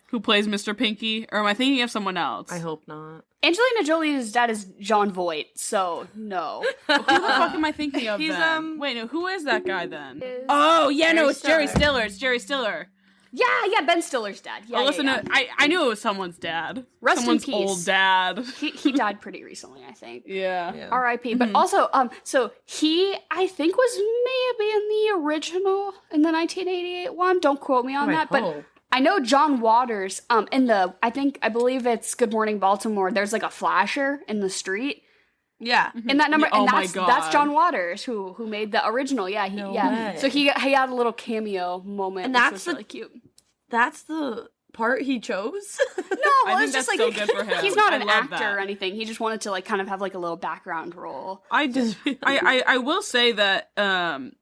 who plays Mr. Pinky? Or am I thinking of someone else?
I hope not.
Angelina Jolie's dad is John Voight, so no.
Who the fuck am I thinking of
He's,
then? Wait, no, who is that guy then?
Is
Oh, yeah, no,
Jerry
it's Jerry
Stiller.
Stiller. It's Jerry Stiller.
Yeah, Ben Stiller's dad. Yeah,
Oh, listen,
yeah.
I knew it was someone's dad.
Rest in
Someone's
peace.
old dad.
He died pretty recently, I think.
Yeah.
R.I.P. But also, so he, I think, was maybe in the original, in the 1988 one. Don't quote me on that, but I know John Waters, I believe it's Good Morning Baltimore, there's like a flasher in the street.
Yeah.
In that number,
Oh
and
my
that's
God.
John Waters who made the original. Yeah,
way.
So he had a little cameo moment,
And
which
that's
was
the-
really cute.
That's the part he chose?
No,
I
well,
think
it's just
that's
like
so good for him.
he's not
I
an
love
actor
that.
or anything. He just wanted to like kind of have like a little background role.
I will say that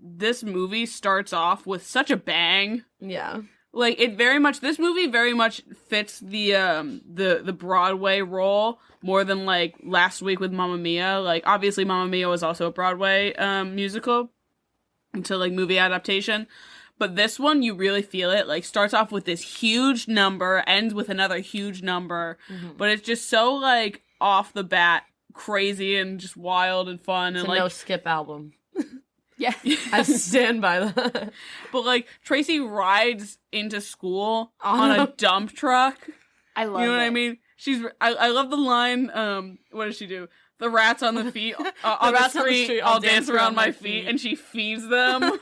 this movie starts off with such a bang.
Yeah.
Like this movie very much fits the Broadway role more than like last week with Mamma Mia. Like obviously Mamma Mia was also a Broadway musical until like movie adaptation. But this one, you really feel it. Like, starts off with this huge number, ends with another huge number. But it's just so, like, off the bat, crazy and just wild and fun.
It's
And
a
like,
no-skip album.
Yeah.
I stand by that.
but, like, Tracy rides into school on a dump truck.
I love
You know
it.
what I mean? I love the line, what does she do? The rats on the feet, on the street, I'll dance around my feet. And she feeds them.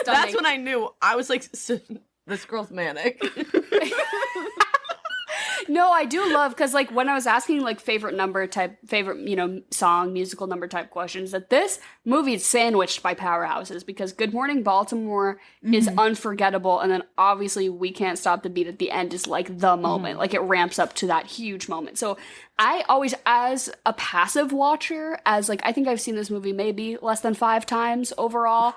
That's when I knew. I was like, this girl's manic.
No, I do love, because like when I was asking like favorite song, musical number type questions, that this movie is sandwiched by powerhouses, because Good Morning Baltimore is unforgettable, and then obviously We Can't Stop the Beat at the end is like the moment. Like it ramps up to that huge moment. So I always, as a passive watcher, as like I think I've seen this movie maybe less than 5 times overall.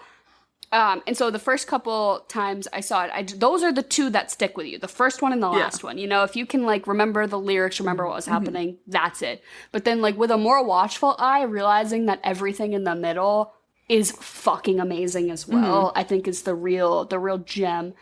And so the first couple times I saw it, those are the 2 that stick with you. The first one and the last one. You know, if you can, like, remember the lyrics, remember what was happening, that's it. But then, like, with a more watchful eye, realizing that everything in the middle is fucking amazing as well, I think is the real gem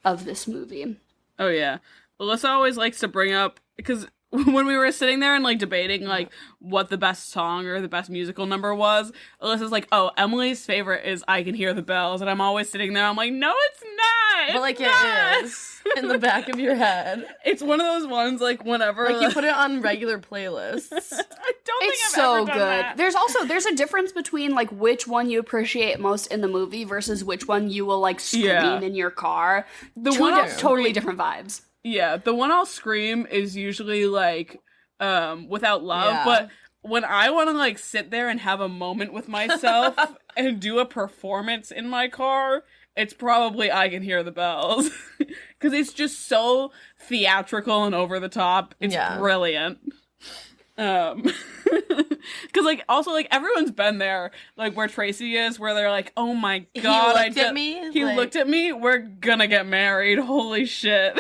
of this movie.
Oh, yeah. Alyssa always likes to bring up, because when we were sitting there and, like, debating, like, what the best song or the best musical number was, Alyssa's like, oh, Emily's favorite is I Can Hear the Bells. And I'm always sitting there, I'm like, no, it's not!
But, like, it is in the back of your head.
It's one of those ones, like, whenever...
Like, you put it on regular playlists.
I don't think
It's
I've
so
ever done
good.
that.
There's a difference between, like, which one you appreciate most in the movie versus which one you will, like, scream in your car.
The
2
one I'll
totally
scream-
different vibes.
Yeah, the one I'll scream is usually, like, Without Love,
Yeah.
but when I want to, like, sit there and have a moment with myself and do a performance in my car, it's probably I Can Hear the Bells. Because it's just so theatrical and over the top. It's brilliant. Because, like, also, like, everyone's been there, like, where Tracy is, where they're like, oh my god, he looked at me, we're gonna get married, holy shit.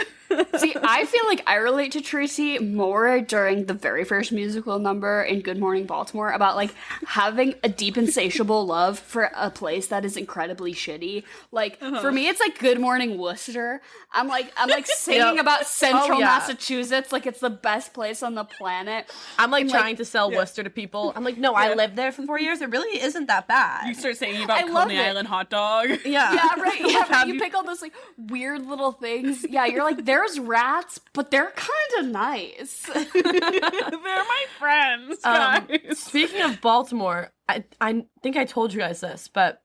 See, I feel like I relate to Tracy more during the very first musical number in Good Morning Baltimore about, like, having a deep insatiable love for a place that is incredibly shitty. Like, for me, it's like Good Morning Worcester. I'm like singing about Central Massachusetts like it's the best place on the planet.
I'm like trying to sell Worcester to people. I'm like, no, I lived there for 4 years. It really isn't that bad.
You start singing about
I love
Coney
it.
Island hot dog.
Yeah.
Yeah, right. Yeah, right. You pick all those like weird little things. Yeah, you're like, there's rats, but they're kind of nice.
They're my friends, guys.
Speaking of Baltimore, I think I told you guys this, but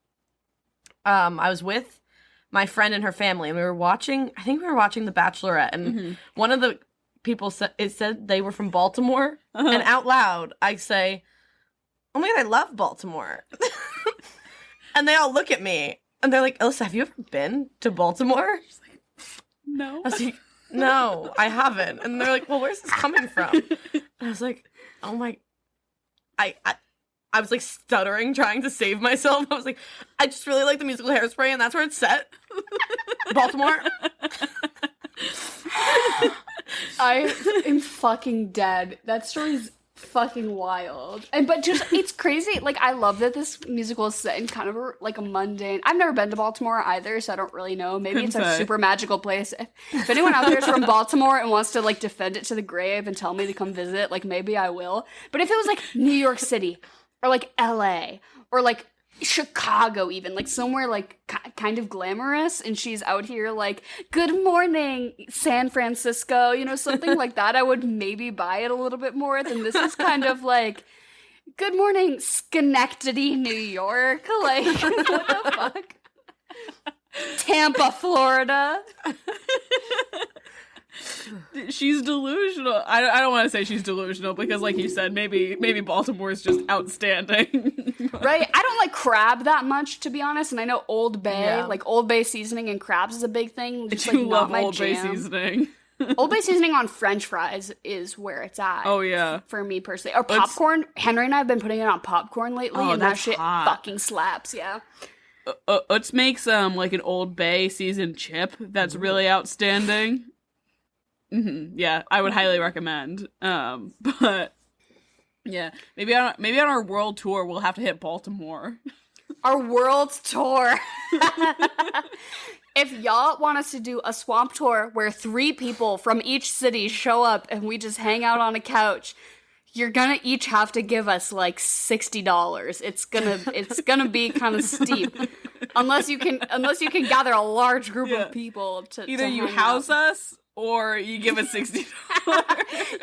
I was with my friend and her family, and we were watching The Bachelorette, and one of the people said they were from Baltimore, and out loud, I say, oh my god, I love Baltimore. And they all look at me, and they're like, Alyssa, have you ever been to Baltimore?
No.
I was like, no, I haven't. And they're like, well, where's this coming from? And I was like, oh my, I was like stuttering, trying to save myself. I was like, I just really like the musical Hairspray, and that's where it's set. Baltimore.
I am fucking dead. That story's fucking wild. But just, it's crazy. Like, I love that this musical is set in kind of a mundane... I've never been to Baltimore either, so I don't really know. Maybe it's a super magical place. If anyone out there is from Baltimore and wants to, like, defend it to the grave and tell me to come visit, like, maybe I will. But if it was, like, New York City, or, like, LA, or, like, Chicago even, like somewhere like kind of glamorous, and she's out here like, good morning San Francisco, you know, something like that, I would maybe buy it a little bit more than this is kind of like, good morning Schenectady, New York, like what the fuck, Tampa, Florida.
She's delusional. I don't want to say she's delusional because, like you said, maybe Baltimore is just outstanding.
Right? I don't like crab that much, to be honest. And I know Old Bay, like Old Bay seasoning and crabs is a big thing. Just, like,
love
not my
Old Bay
jam.
seasoning.
Old Bay seasoning on French fries is where it's at.
Oh yeah,
for me personally. Or popcorn. Henry and I have been putting it on popcorn lately, and that shit
hot.
fucking slaps. Yeah.
Utz makes like an Old Bay seasoned chip that's really outstanding. Yeah, I would highly recommend. But yeah, maybe on our world tour we'll have to hit Baltimore.
Our world tour. If y'all want us to do a swamp tour where 3 people from each city show up and we just hang out on a couch, you're gonna each have to give us like $60. It's gonna be kind of steep, unless you can gather a large group of people to
either you
hang
house
out.
us or you give us $60.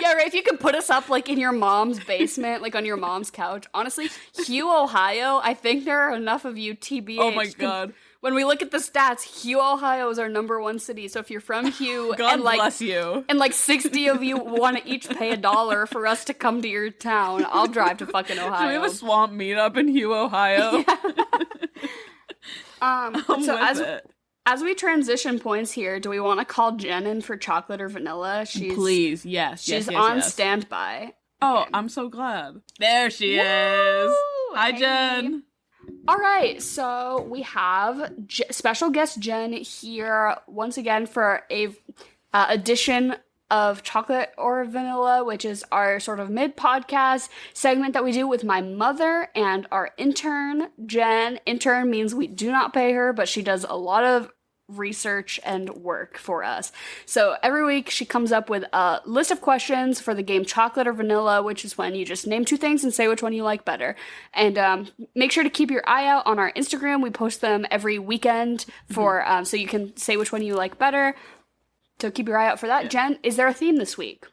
Yeah, right. If you can put us up like in your mom's basement, like on your mom's couch. Honestly, Hugh, Ohio, I think there are enough of you, TBH.
Oh my god.
when we look at the stats, Hugh, Ohio is our #1 city. So if you're from Hugh,
God
and like,
bless you.
and like 60 of you want to each pay $1 for us to come to your town, I'll drive to fucking
Should we
Ohio.
have a swamp meetup in Hugh, Ohio? I'm
So
with it.
as we transition points here, do we want to call Jen in for chocolate or vanilla?
Please, yes.
She's
yes,
on
yes.
standby.
Oh, I'm so glad. There she is. Hi,
Hey.
Jen.
All right, so we have special guest Jen here once again for a edition of Chocolate or Vanilla, which is our sort of mid-podcast segment that we do with my mother and our intern, Jen. Intern means we do not pay her, but she does a lot of research and work for us. So every week she comes up with a list of questions for the game Chocolate or Vanilla, which is when you just name two things and say which one you like better. And make sure to keep your eye out on our Instagram. We post them every weekend for so you can say which one you like better. So keep your eye out for that. Jen, is there a theme this week?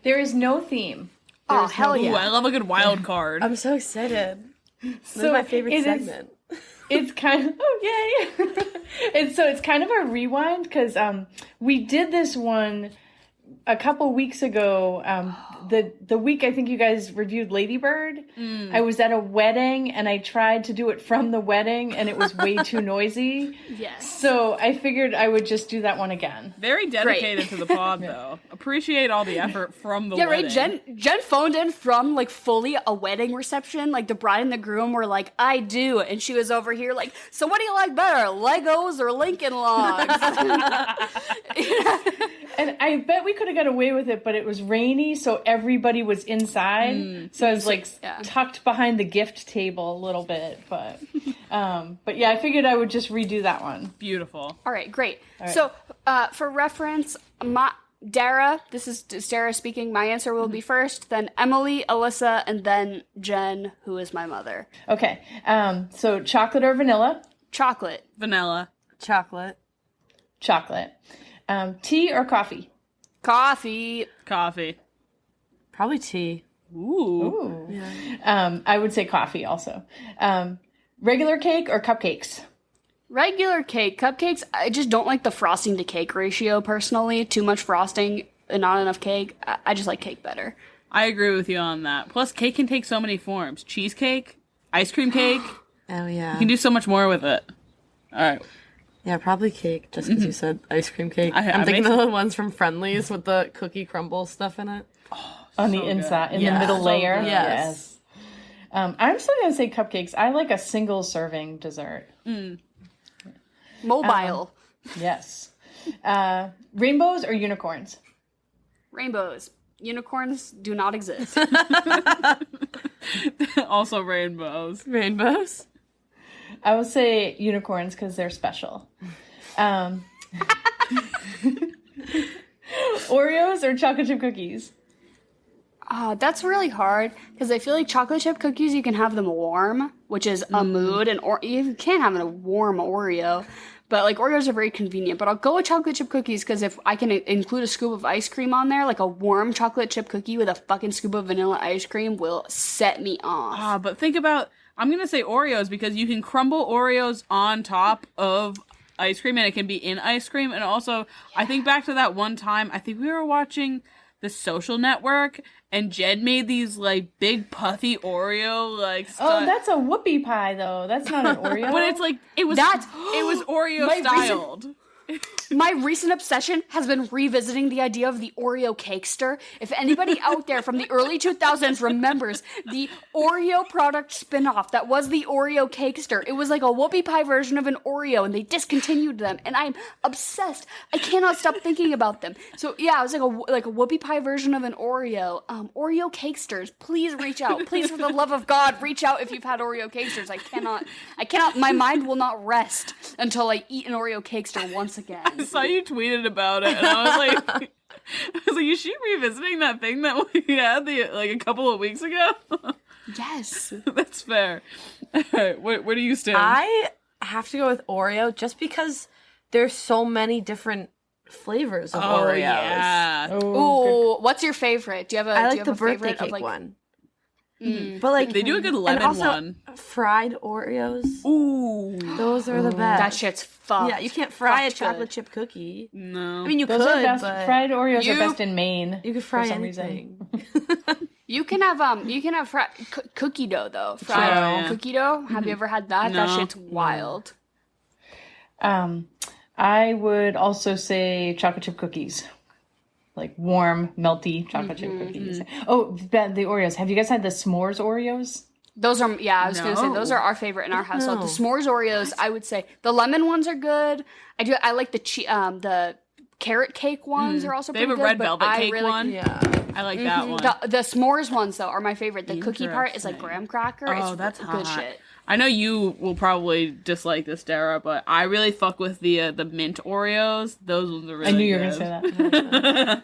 There is no theme.
Oh, hell
Ooh,
yeah.
I love a good wild card.
I'm so excited. This is
So
my favorite
it is-
segment.
It's kind of it's kind of a rewind because we did this one a couple weeks ago. The week I think you guys reviewed Lady Bird. I was at a wedding and I tried to do it from the wedding and it was way too noisy.
Yes.
So I figured I would just do that one again.
Very dedicated to the pod, though. Appreciate all the effort from the
Yeah,
wedding.
right. Jen phoned in from like fully a wedding reception. Like the bride and the groom were like, "I do," and she was over here like, "So what do you like better, Legos or Lincoln Logs?"
And I bet we could have got away with it, but it was rainy, so everybody was inside. So I was like tucked behind the gift table a little bit, but yeah, I figured I would just redo that one.
Beautiful.
All right, great. So for reference, Dara, this is Dara speaking. My answer will be first, then Emily, Alyssa, and then Jen, who is my mother.
Okay, so chocolate or vanilla?
Chocolate.
Vanilla.
Chocolate.
Chocolate. Tea or coffee?
Coffee.
Coffee.
Probably tea.
Ooh.
I would say coffee also. Regular cake or cupcakes?
Regular cake. Cupcakes, I just don't like the frosting to cake ratio personally. Too much frosting and not enough cake. I just like cake better.
I agree with you on that. Plus, cake can take so many forms. Cheesecake, ice cream cake.
Oh, yeah.
You can do so much more with it. All right.
Yeah, probably cake, just because you said ice cream cake.
I
I'm thinking
made
of the ones from Friendlies with the cookie crumble stuff in it.
On the
So
inside, in
Yeah.
the middle
So
layer?
good. Yes.
I'm still going to say cupcakes. I like a single serving dessert.
Mobile.
Yes. Rainbows or unicorns?
Rainbows. Unicorns do not exist.
Also rainbows.
Rainbows?
I will say unicorns because they're special. Oreos or chocolate chip cookies?
That's really hard because I feel like chocolate chip cookies, you can have them warm, which is a mood, and you can't have a warm Oreo. But like Oreos are very convenient. But I'll go with chocolate chip cookies because if I can include a scoop of ice cream on there, like a warm chocolate chip cookie with a fucking scoop of vanilla ice cream will set me off.
But think about, I'm going to say Oreos because you can crumble Oreos on top of ice cream and it can be in ice cream. And also, I think back to that one time, I think we were watching The Social Network and Jed made these like big puffy Oreo like
Oh, that's a whoopie pie though. That's not an Oreo.
But it's like, it was Oreo
My
styled.
My recent obsession has been revisiting the idea of the Oreo cakester. If anybody out there from the early 2000s remembers the Oreo product spin-off that was the Oreo cakester, it was like a whoopie pie version of an Oreo, and they discontinued them, and I'm obsessed. I cannot stop thinking about them. So yeah, it was like a whoopie pie version of an Oreo. Oreo cakesters, please reach out. Please, for the love of God, reach out if you've had Oreo cakesters. I cannot, my mind will not rest until I eat an Oreo cakester once again.
I saw you tweeted about it, and I was like, is she revisiting that thing that we had a couple of weeks ago?
Yes.
That's fair. All right, where do you stand?
I have to go with Oreo just because there's so many different flavors of Oreos.
Yeah.
Ooh, what's your favorite? Do you have a
I
do
like
you have
the
a
birthday
favorite
cake
of, like,
one. But like
They do a good
and
lemon
also,
one.
fried Oreos.
Ooh.
Those are the best.
That shit's fucked.
Yeah, you can't fry a
Fucked
chocolate
good.
chip cookie.
No.
I mean, you
Those
could,
are best.
but
Fried Oreos
You-
are best in Maine.
you could fry
for some
anything.
You can have cookie dough though. Fried
yeah.
cookie dough. Have you ever had that? That
No.
shit's wild.
I would also say chocolate chip cookies. Like warm, melty chocolate chip cookies. Oh, the Oreos. Have you guys had the s'mores Oreos?
Those are I was gonna say
No.
those are our favorite in our household. The s'mores Oreos, I would say the lemon ones are good. I like the carrot cake ones are also
They have
pretty
a
good.
red
but
velvet
I
cake
really,
one.
Yeah.
I like that one.
The s'mores ones though are my favorite. The cookie part is like
Interesting.
graham cracker.
Oh,
it's
that's
good
hot.
shit.
I know you will probably dislike this, Dara, but I really fuck with the mint Oreos. Those ones are really
I knew you were
good.
going to say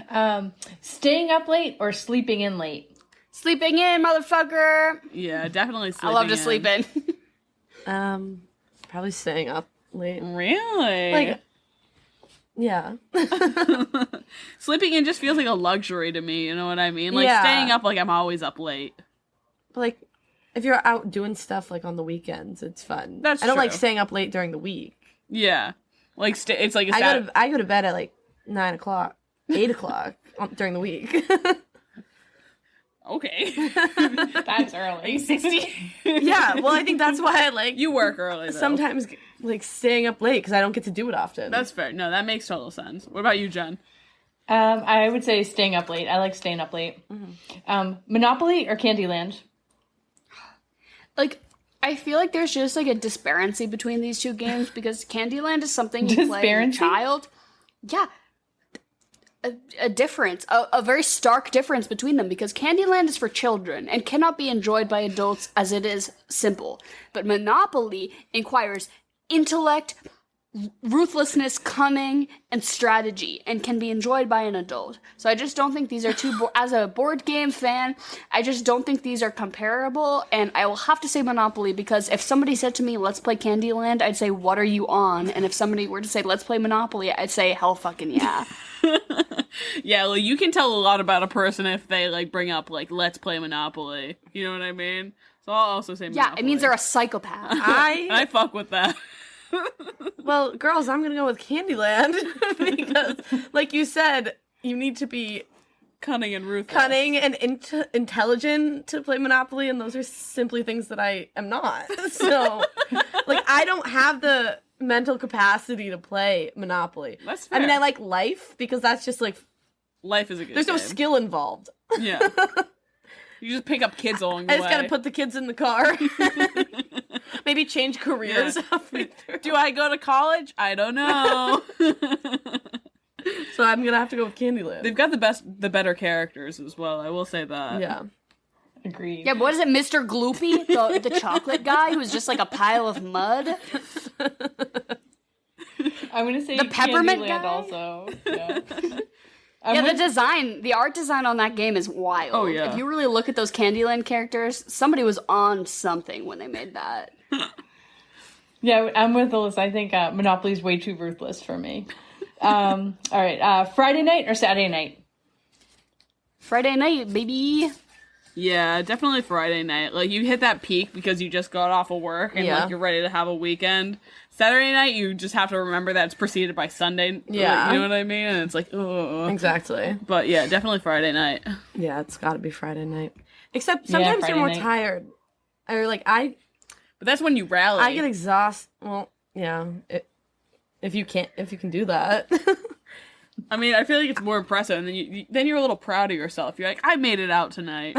that. Staying up late or sleeping in late?
Sleeping in, motherfucker.
Yeah, definitely sleeping
I love to
in.
sleep in.
Probably staying up late.
Really?
Like, yeah.
Sleeping in just feels like a luxury to me, you know what I mean? Like,
Yeah.
staying up, like, I'm always up late.
But like, if you're out doing stuff like on the weekends, it's fun.
That's
I don't like
true.
staying up late during the week.
Yeah. Like, it's like a
I go to bed at like 9 o'clock, 8 o'clock during the week.
Okay.
That's early.
60?
Yeah, well, I think that's why I like
You work early, though.
sometimes like staying up late because I don't get to do it often.
That's fair. No, that makes total sense. What about you, Jen?
I would say staying up late. I like staying up late. Monopoly or Candyland?
Like, I feel like there's just like a disparity between these two games because Candyland is something you play as a
Disparity?
child. Yeah. A difference, a very stark difference between them because Candyland is for children and cannot be enjoyed by adults as it is simple. But Monopoly inquires intellect, ruthlessness, cunning, and strategy and can be enjoyed by an adult. So I just don't think these are as a board game fan, I just don't think these are comparable, and I will have to say Monopoly because if somebody said to me, let's play Candyland, I'd say, what are you on? And if somebody were to say, let's play Monopoly, I'd say, hell fucking yeah.
Yeah, well, you can tell a lot about a person if they, like, bring up, like, let's play Monopoly. You know what I mean? So I'll also say Monopoly.
Yeah, it means they're a psychopath.
I fuck with that.
Well, girls, I'm gonna go with Candyland because, like you said, you need to be
Cunning and ruthless.
cunning and intelligent to play Monopoly, and those are simply things that I am not. So, like, I don't have the mental capacity to play Monopoly.
That's
I mean,
fair.
I like Life because that's just like
Life is a good
there's no
game.
skill involved.
Yeah. You just pick up kids along the
I
way.
just gotta put the kids in the car. Maybe change careers.
Yeah.
halfway through.
Do I go to college? I don't know.
So I'm gonna have to go with Candyland.
They've got the better characters as well. I will say that.
Yeah.
Agreed.
Yeah, but what is it, Mr. Gloopy? The chocolate guy who's just like a pile of mud?
I'm going to say
The peppermint
Candyland
guy?
also. Yeah.
The art design on that game is wild.
Oh, yeah.
If you really look at those Candyland characters, somebody was on something when they made that.
Yeah, I'm with Alyssa. I think Monopoly's way too ruthless for me. All right, Friday night or Saturday night?
Friday night, baby.
Yeah, definitely Friday night. Like, you hit that peak because you just got off of work and,
Yeah.
like, you're ready to have a weekend. Saturday night, you just have to remember that it's preceded by Sunday.
Yeah.
You know what I mean? And it's like, oh.
Exactly.
But, yeah, definitely Friday night.
Yeah, it's gotta be Friday night. Except sometimes
Friday
you're more
night.
tired. Or like I
But that's when you rally.
get exhausted. Well, yeah. If you can do that.
I mean, I feel like it's more impressive, and then you're a little proud of yourself. You're like, I made it out tonight.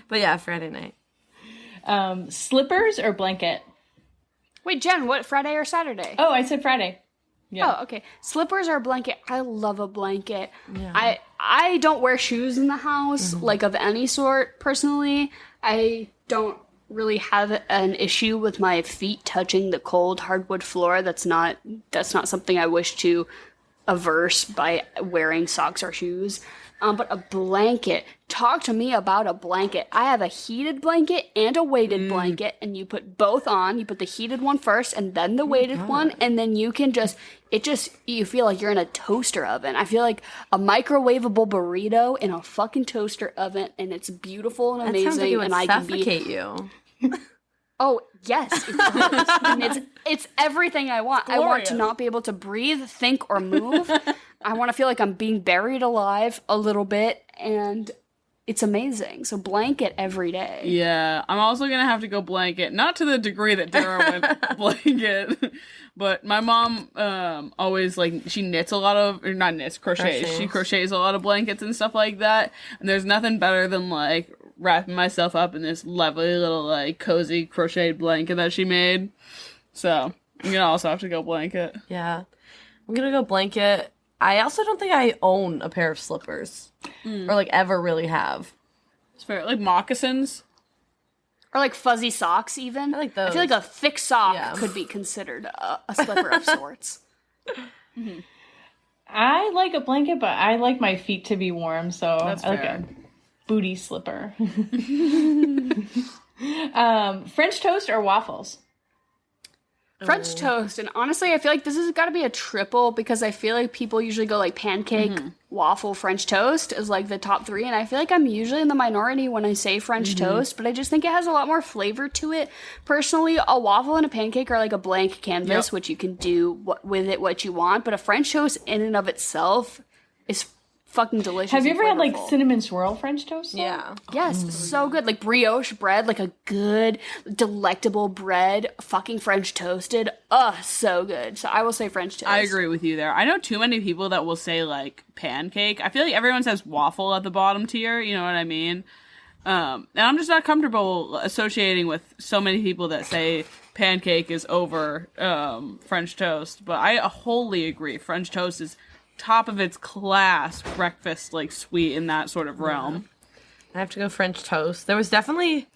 But yeah, Friday night.
Slippers or blanket?
Wait, Jen, what, Friday or Saturday?
Oh, I said Friday. Yeah.
Oh, okay. Slippers or blanket? I love a blanket.
Yeah.
I don't wear shoes in the house, like of any sort, personally. I don't really have an issue with my feet touching the cold hardwood floor. That's not something I wish to averse by wearing socks or shoes. But a blanket. Talk to me about a blanket. I have a heated blanket and a weighted blanket, and you put both on. You put the heated one first and then the weighted one, and then you can you feel like you're in a toaster oven. I feel like a microwavable burrito in a fucking toaster oven, and it's beautiful and amazing.
That sounds like it would
and I can
suffocate you.
Oh, yes, it does. And it's everything I want. I want to
glorious.
not be able to breathe, think, or move. I want to feel like I'm being buried alive a little bit, and it's amazing. So blanket every day.
Yeah, I'm also gonna have to go blanket, not to the degree that Dara went blanket, but my mom always she knits a lot of, or not knits, crochets. She crochets a lot of blankets and stuff like that, and there's nothing better than wrapping myself up in this lovely little cozy crocheted blanket that she made. So I'm gonna also have to go blanket.
Yeah. I'm gonna go blanket. I also don't think I own a pair of slippers. Or ever really have.
It's fair, moccasins.
Or fuzzy socks, even.
I like those.
I feel like a thick sock
Yeah.
could be considered a slipper of sorts.
I like a blanket, but I like my feet to be warm, so
That's
I like
fair.
a booty slipper. French toast or waffles?
French toast, and honestly, I feel like this has got to be a triple because I feel like people usually go pancake, waffle, French toast as the top three, and I feel like I'm usually in the minority when I say French toast, but I just think it has a lot more flavor to it. Personally, a waffle and a pancake are a blank canvas, which you can do with it what you want, but a French toast in and of itself is fucking delicious.
Have you
and
ever had
flavorful.
cinnamon swirl French toast? though?
Yeah.
Yes, so good. Brioche bread, a good, delectable bread, fucking French toasted. Ugh, so good. So I will say French toast.
I agree with you there. I know too many people that will say pancake. I feel like everyone says waffle at the bottom tier. You know what I mean? And I'm just not comfortable associating with so many people that say pancake is over French toast. But I wholly agree. French toast is top of its class breakfast sweet in that sort of realm.
I have to go French toast. There was definitely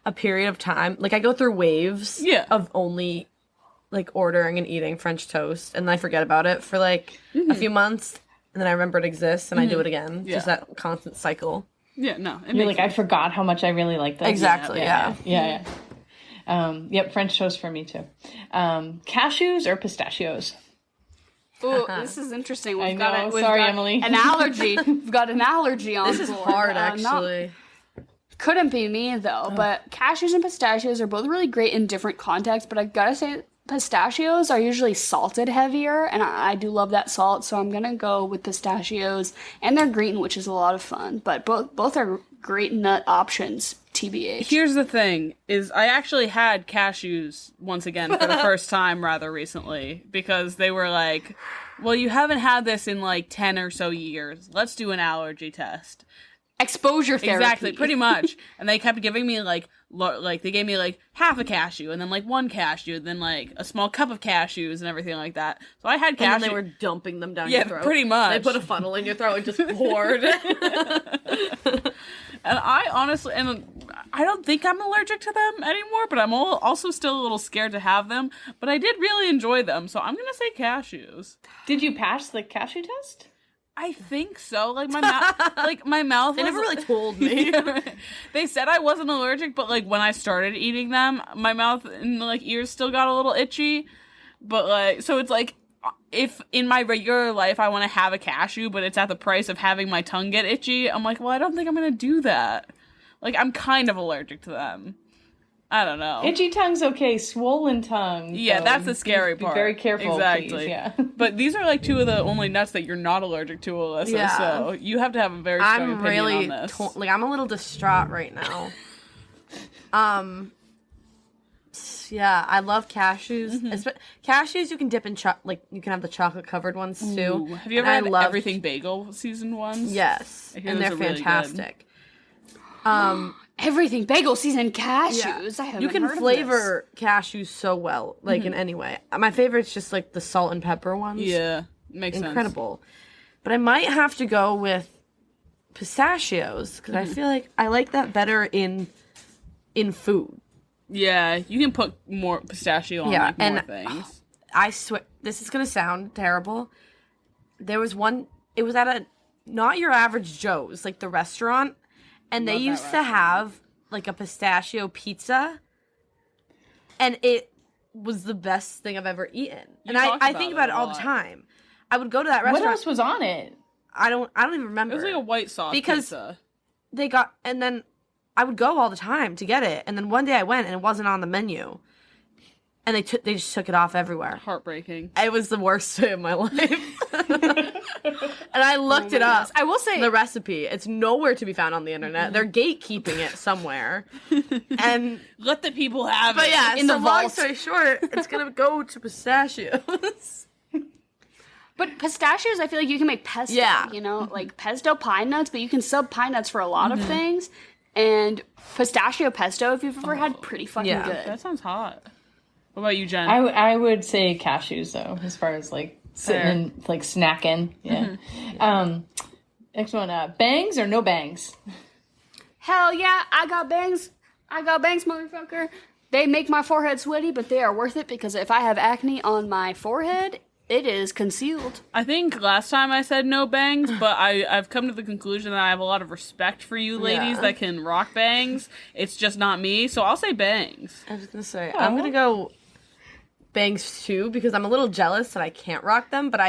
a period of time, I go through waves of only ordering and eating French toast, and then I forget about it for a few months, and then I remember it exists, and I do it again. Just that constant cycle.
Yeah, no.
You're I forgot how much I really like this.
Exactly, yeah.
Yep, French toast for me too. Cashews or pistachios?
Ooh, this is interesting. We've
I
got
know.
we've
Sorry,
got
Emily.
an allergy. We've got an allergy on
This is
board.
hard,
Not-
actually.
couldn't be me, though. But cashews and pistachios are both really great in different contexts, but I've got to say pistachios are usually salted heavier, and I do love that salt, so I'm going to go with pistachios. And they're green, which is a lot of fun, but both are great nut options, TBH.
Here's the thing, is I actually had cashews once again for the first time rather recently, because they were well, you haven't had this in 10 or so years. Let's do an allergy test.
Exposure therapy.
Exactly, pretty much. And they kept giving me they gave me half a cashew, and then one cashew, and then a small cup of cashews and everything like that. So I had cashews.
And then they were dumping them down your throat.
Pretty much.
They put a funnel in your throat and just poured.
And I honestly, I don't think I'm allergic to them anymore, but I'm also still a little scared to have them. But I did really enjoy them, so I'm gonna say cashews.
Did you pass the cashew test?
I think so. My mouth, my mouth.
They never really told me.
They said I wasn't allergic, but when I started eating them, my mouth and ears still got a little itchy. But so it's if in my regular life I want to have a cashew, but it's at the price of having my tongue get itchy, I'm well, I don't think I'm gonna do that. I'm kind of allergic to them. I don't know.
Itchy tongue's okay. Swollen tongue.
Yeah,
though,
that's the scary part.
Be very careful,
exactly.
please. Yeah.
But these are two of the only nuts that you're not allergic to, Alyssa.
Yeah.
So you have to have a very strong
I'm
opinion
really
on this.
I'm a little distraught right now. Yeah, I love cashews. Cashews you can dip in you can have the chocolate covered ones too.
Ooh. Have you ever
And
had
I love
Everything Bagel season ones?
Yes,
I hear
and
those
they're
are really good.
fantastic.
Everything bagel season cashews. I haven't
You can
heard
flavor cashews so well, in any way. My favorite's just the salt and pepper ones.
Yeah, makes
Incredible. But I might have to go with pistachios because I feel like I like that better in food.
Yeah, you can put more pistachio on
Yeah,
more
and
things.
I swear this is gonna sound terrible. there was one, it was at a Not Your Average Joe's, like the restaurant, and they
Love that
used to
restaurant.
have like a pistachio pizza, and it was the best thing I've ever eaten. And
talked
I think
about
about
it
it
a
all the
lot.
time. I would go to that
What
restaurant.
else was on it?
I don't even remember.
It was like a white sauce
Because-
pizza.
They got, and then I would go all the time to get it, and then one day I went and it wasn't on the menu, and they just took it off everywhere.
Heartbreaking.
It was the worst day of my life. And I looked it up.
I will say,
The recipe. It's nowhere to be found on the internet. They're gatekeeping it somewhere. And
Let the people have
but
it.
yeah,
In
so
the
long
vault.
story short, it's gonna go to pistachios.
but pistachios, I feel like you can make pesto.
Yeah.
You know, like pesto pine nuts, but you can sub pine nuts for a lot of things. And pistachio pesto, if you've ever had, pretty fucking
Yeah.
good.
That sounds hot. What about you, Jen?
I would say cashews though, as far as like sitting
Fair.
and like snacking. Yeah. Next one, bangs or no bangs?
Hell yeah, I got bangs. I got bangs, motherfucker. They make my forehead sweaty, but they are worth it because if I have acne on my forehead, it is concealed.
I think last time I said no bangs, but I've come to the conclusion that I have a lot of respect for you ladies
Yeah.
that can rock bangs. It's just not me, so I'll say bangs.
I was gonna say I'm gonna go bangs too because I'm a little jealous that I can't rock them, but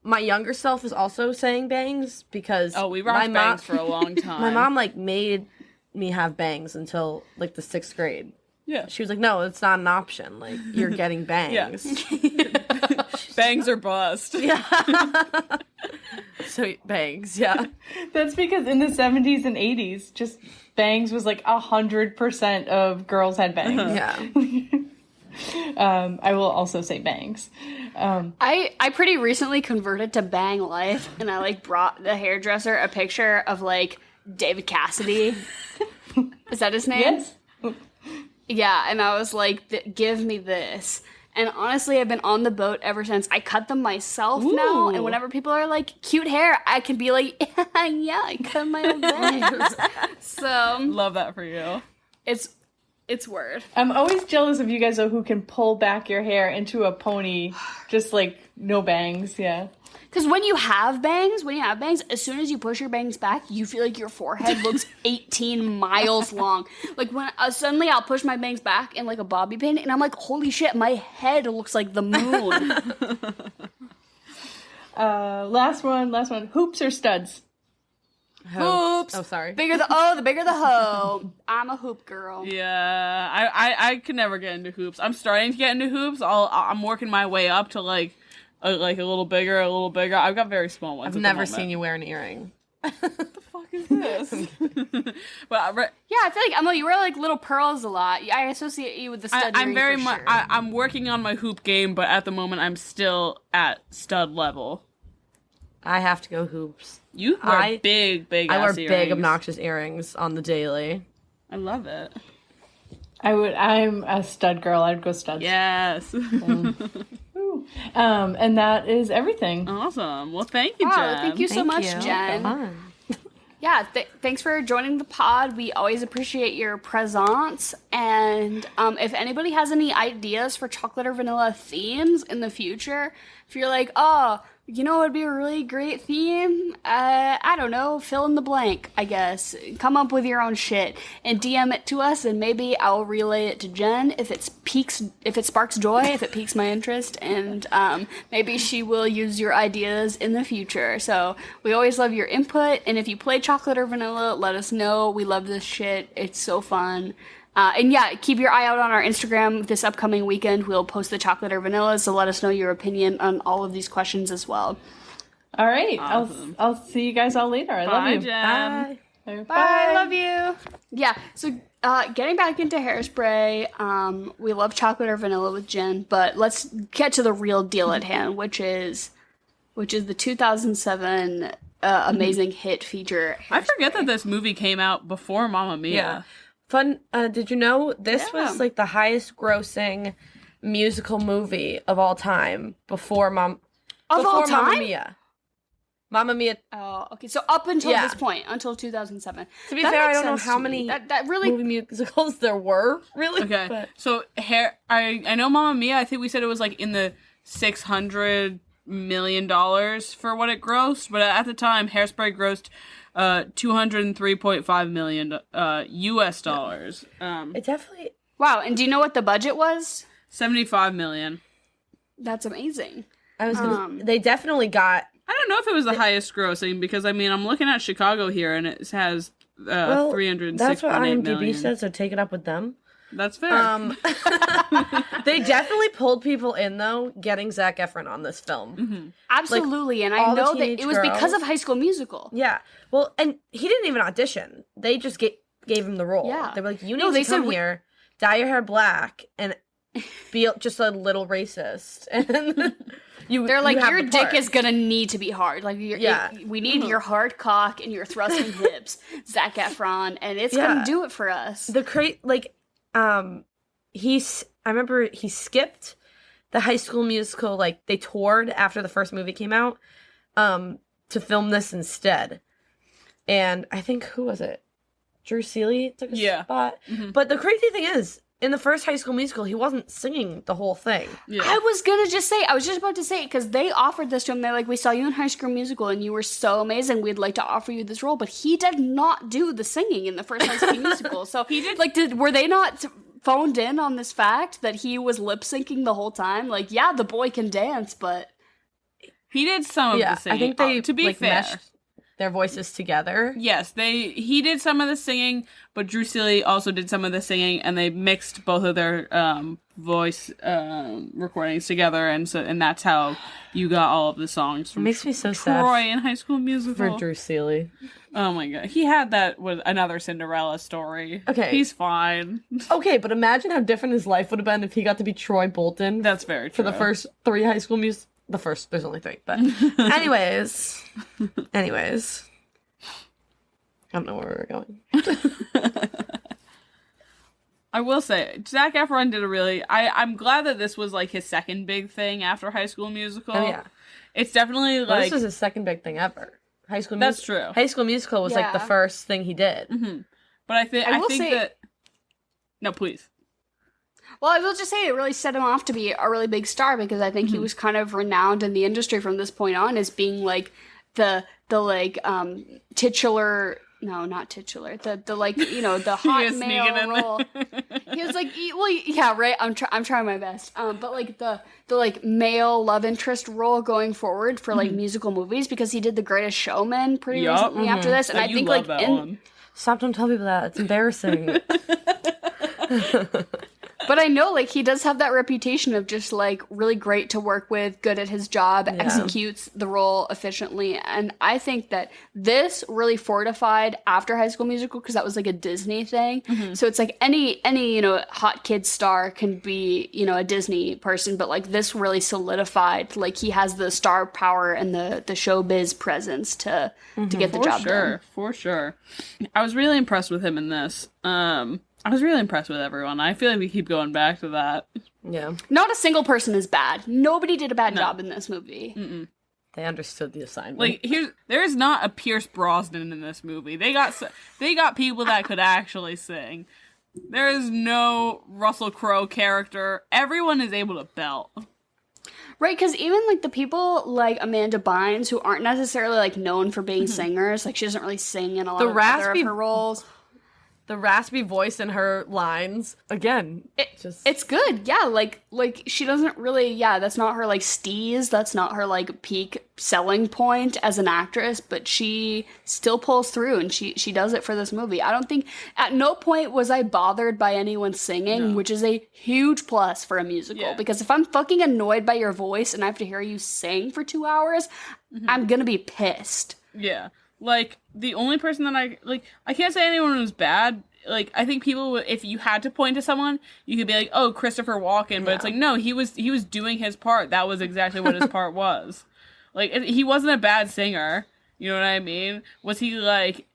my younger self is also saying bangs because
Oh, we rocked bangs for a long time.
my mom like made me have bangs until like the 6th grade.
Yeah.
She was like, no, it's not an option. Like, you're getting bangs.
Bangs or bust.
Yeah. So, bangs, yeah.
That's because in the 70s and 80s, just bangs was like 100% of girls had bangs.
Yeah.
I will also say bangs.
I pretty recently converted to Bang Life, and I like brought the hairdresser a picture of like David Cassidy. Is that his name?
Yes.
Yeah, and I was like, give me this. And honestly, I've been on the boat ever since. I cut them myself now, and whenever people are like, cute hair, I can be like, yeah, I cut my own bangs. So,
Love that for you.
it's word.
I'm always jealous of you guys though who can pull back your hair into a pony, just like no bangs. Yeah.
Because when you have bangs, as soon as you push your bangs back, you feel like your forehead looks 18 miles long. Like when suddenly I'll push my bangs back in like a bobby pin, and I'm like, holy shit, my head looks like the moon.
Last one. Hoops or studs?
Hoops.
Oh, sorry.
The bigger the hoe. I'm a hoop girl.
Yeah, I could never get into hoops. I'm starting to get into hoops. I'm working my way up to like a little bigger. I've got very small ones.
I've never seen you wear an earring.
What the fuck is this? But
Yeah, I feel like Emily, you wear like little pearls a lot. I associate you with the stud.
I'm
earrings
very
for
much.
sure.
I'm working on my hoop game, but at the moment I'm still at stud level.
I have to go hoops.
You wear big
I wear
ass
big,
earrings.
obnoxious earrings on the daily.
I love it.
I'm a stud girl. I'd go studs.
Yes.
And that is everything.
Awesome. Well, thank you,
Oh,
Jen.
thank you so much,
you.
Jen.
Fun.
Yeah, thanks for joining the pod. We always appreciate your presence. And if anybody has any ideas for chocolate or vanilla themes in the future, if you're like, oh, you know what would be a really great theme? I don't know, fill in the blank, I guess. Come up with your own shit and DM it to us, and maybe I'll relay it to Jen if it sparks joy, if it piques my interest, and maybe she will use your ideas in the future. So we always love your input, and if you play chocolate or vanilla, let us know. We love this shit. It's so fun. And yeah, keep your eye out on our Instagram this upcoming weekend. We'll post the chocolate or vanilla, so let us know your opinion on all of these questions as well.
All right.
Awesome.
I'll see you guys all later. I love
Bye,
you.
Jen.
Bye.
Bye, love you. Yeah, so getting back into Hairspray, we love chocolate or vanilla with Jen, but let's get to the real deal at hand, which is the 2007 amazing hit feature.
I forget that this movie came out before Mamma Mia.
Yeah. Fun, did you know this
Yeah.
was like the highest grossing musical movie of all time before
Of
before
all time?
Mamma Mia. Mamma Mia.
Oh, okay. So up until
Yeah.
this point, until 2007.
To be
That
fair, I
makes
don't know
sense
how
to me.
many
that really
movie musicals there were, really.
Okay.
But
So I know Mamma Mia. I think we said it was like in the 600 million for what it grossed, but at the time, Hairspray grossed $203.5 million US dollars.
It definitely.
Wow, and do you know what the budget was?
$75 million.
That's amazing.
I was gonna. They definitely got.
I don't know if it was the highest grossing because I mean I'm looking at Chicago here and it has 306.8
That's what IMDb
million.
says. So take it up with them.
That's fair.
They definitely pulled people in though, getting Zac Efron on this film.
Mm-hmm.
Absolutely, and I
all the
know that
teenage
it was because
girls.
of High School Musical.
Yeah. Well, and he didn't even audition. They just gave him the role.
Yeah.
They were like, "You
No,
need
they
to come
said
here, dye your hair black, and be just a little racist." And
They're like,
you have
your
the
dick
part.
is gonna need to be hard. Like, we need your hard cock and your thrusting hips, Zac Efron, and it's gonna do it for us.
The I remember he skipped the High School Musical. Like they toured after the first movie came out, to film this instead. And I think who was it? Drew Seeley took a spot.
Mm-hmm.
But the crazy thing is, in the first High School Musical, he wasn't singing the whole thing.
Yeah.
I was just about to say, because they offered this to him. They're like, we saw you in High School Musical and you were so amazing. We'd like to offer you this role. But he did not do the singing in the first High School Musical. So he did. Like, were they not phoned in on this fact that he was lip syncing the whole time? Like, yeah, the boy can dance, but
he did some of the singing.
I think they
to be fair,
meshed their voices together.
yes, he did some of the singing, but Drew Seeley also did some of the singing, and they mixed both of their voice recordings together, and that's how you got all of the songs from
It makes me so
Troy
sad
in High School Musical.
for Drew Seeley.
Oh my god, he had that with another Cinderella story.
Okay.
He's fine.
Okay, but imagine how different his life would have been if he got to be Troy Bolton.
That's very
for
true.
the first 3 High School Music. The first, there's only 3, but anyways. I don't know where we're going.
I will say, Zac Efron did a really... I'm glad that this was, like, his second big thing after High School Musical.
Oh, yeah.
It's definitely,
Well,
like...
this was his second big thing ever.
That's true.
High School Musical was, like, the
Yeah.
first thing he did.
Mm-hmm. But I think
say-
that... No, please.
well, I will just say it really set him off to be a really big star because I think he was kind of renowned in the industry from this point on as being like the titular. No, not titular. The like, you know, the hot
is sneaking
male
in
role. He was like, well, yeah, right. I'm trying my best. But like the like male love interest role going forward for like musical movies because he did The Greatest Showman pretty
Yup.
recently after this, and
Oh,
I
you
think
love
like
that one.
Stop, don't tell people that. It's embarrassing.
But I know, like, he does have that reputation of just, like, really great to work with, good at his job, executes the role efficiently. And I think that this really fortified after High School Musical because that was, like, a Disney thing. So it's, like, any, you know, hot kid star can be, you know, a Disney person. But, like, this really solidified, like, he has the star power and the showbiz presence to get the job done.
For sure. I was really impressed with him in this. I was really impressed with everyone. I feel like we keep going back to that.
Yeah.
Not a single person is bad. Nobody did a bad job in this movie.
They understood the assignment.
Like there is not a Pierce Brosnan in this movie. They got people that could actually sing. There is no Russell Crowe character. Everyone is able to belt.
Right, because even, like, the people like Amanda Bynes, who aren't necessarily, like, known for being singers, like, she doesn't really sing in a lot of other of her roles.
the raspy voice in her lines, again,
It's good, yeah, like, she doesn't really, that's not her, like, steez, that's not her, like, peak selling point as an actress, but she still pulls through, and she does it for this movie. I don't think, at no point was I bothered by anyone singing, which is a huge plus for a musical, because if I'm fucking annoyed by your voice and I have to hear you sing for 2 hours, I'm gonna be pissed.
Yeah. Like, the only person that I can't say anyone was bad. Like, I think people, if you had to point to someone, you could be like, oh, Christopher Walken, but it's like, no, he was doing his part. That was exactly what his part was. Like, he wasn't a bad singer. You know what I mean? Was he, like,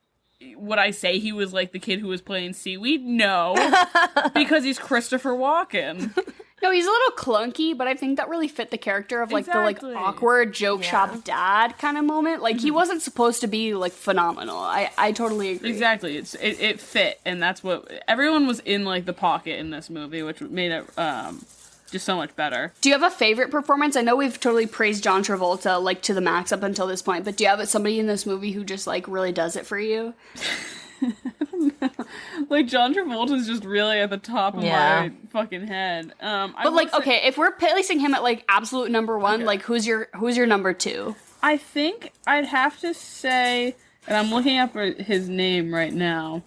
would I say he was, like, the kid who was playing Seaweed? No. Because he's Christopher Walken.
No, he's a little clunky, but I think that really fit the character of, like, the, like, awkward joke shop dad kind of moment. Like, he wasn't supposed to be, like, phenomenal. I totally agree.
Exactly. It fit, and that's what... Everyone was in, like, the pocket in this movie, which made it just so much better.
Do you have a favorite performance? I know we've totally praised John Travolta like to the max up until this point, but do you have somebody in this movie who just like really does it for you?
Like John Travolta's just really at the top of my fucking head.
But like, okay, if we're placing him at like absolute number one, like who's your number two?
I think I'd have to say, and I'm looking up his name right now.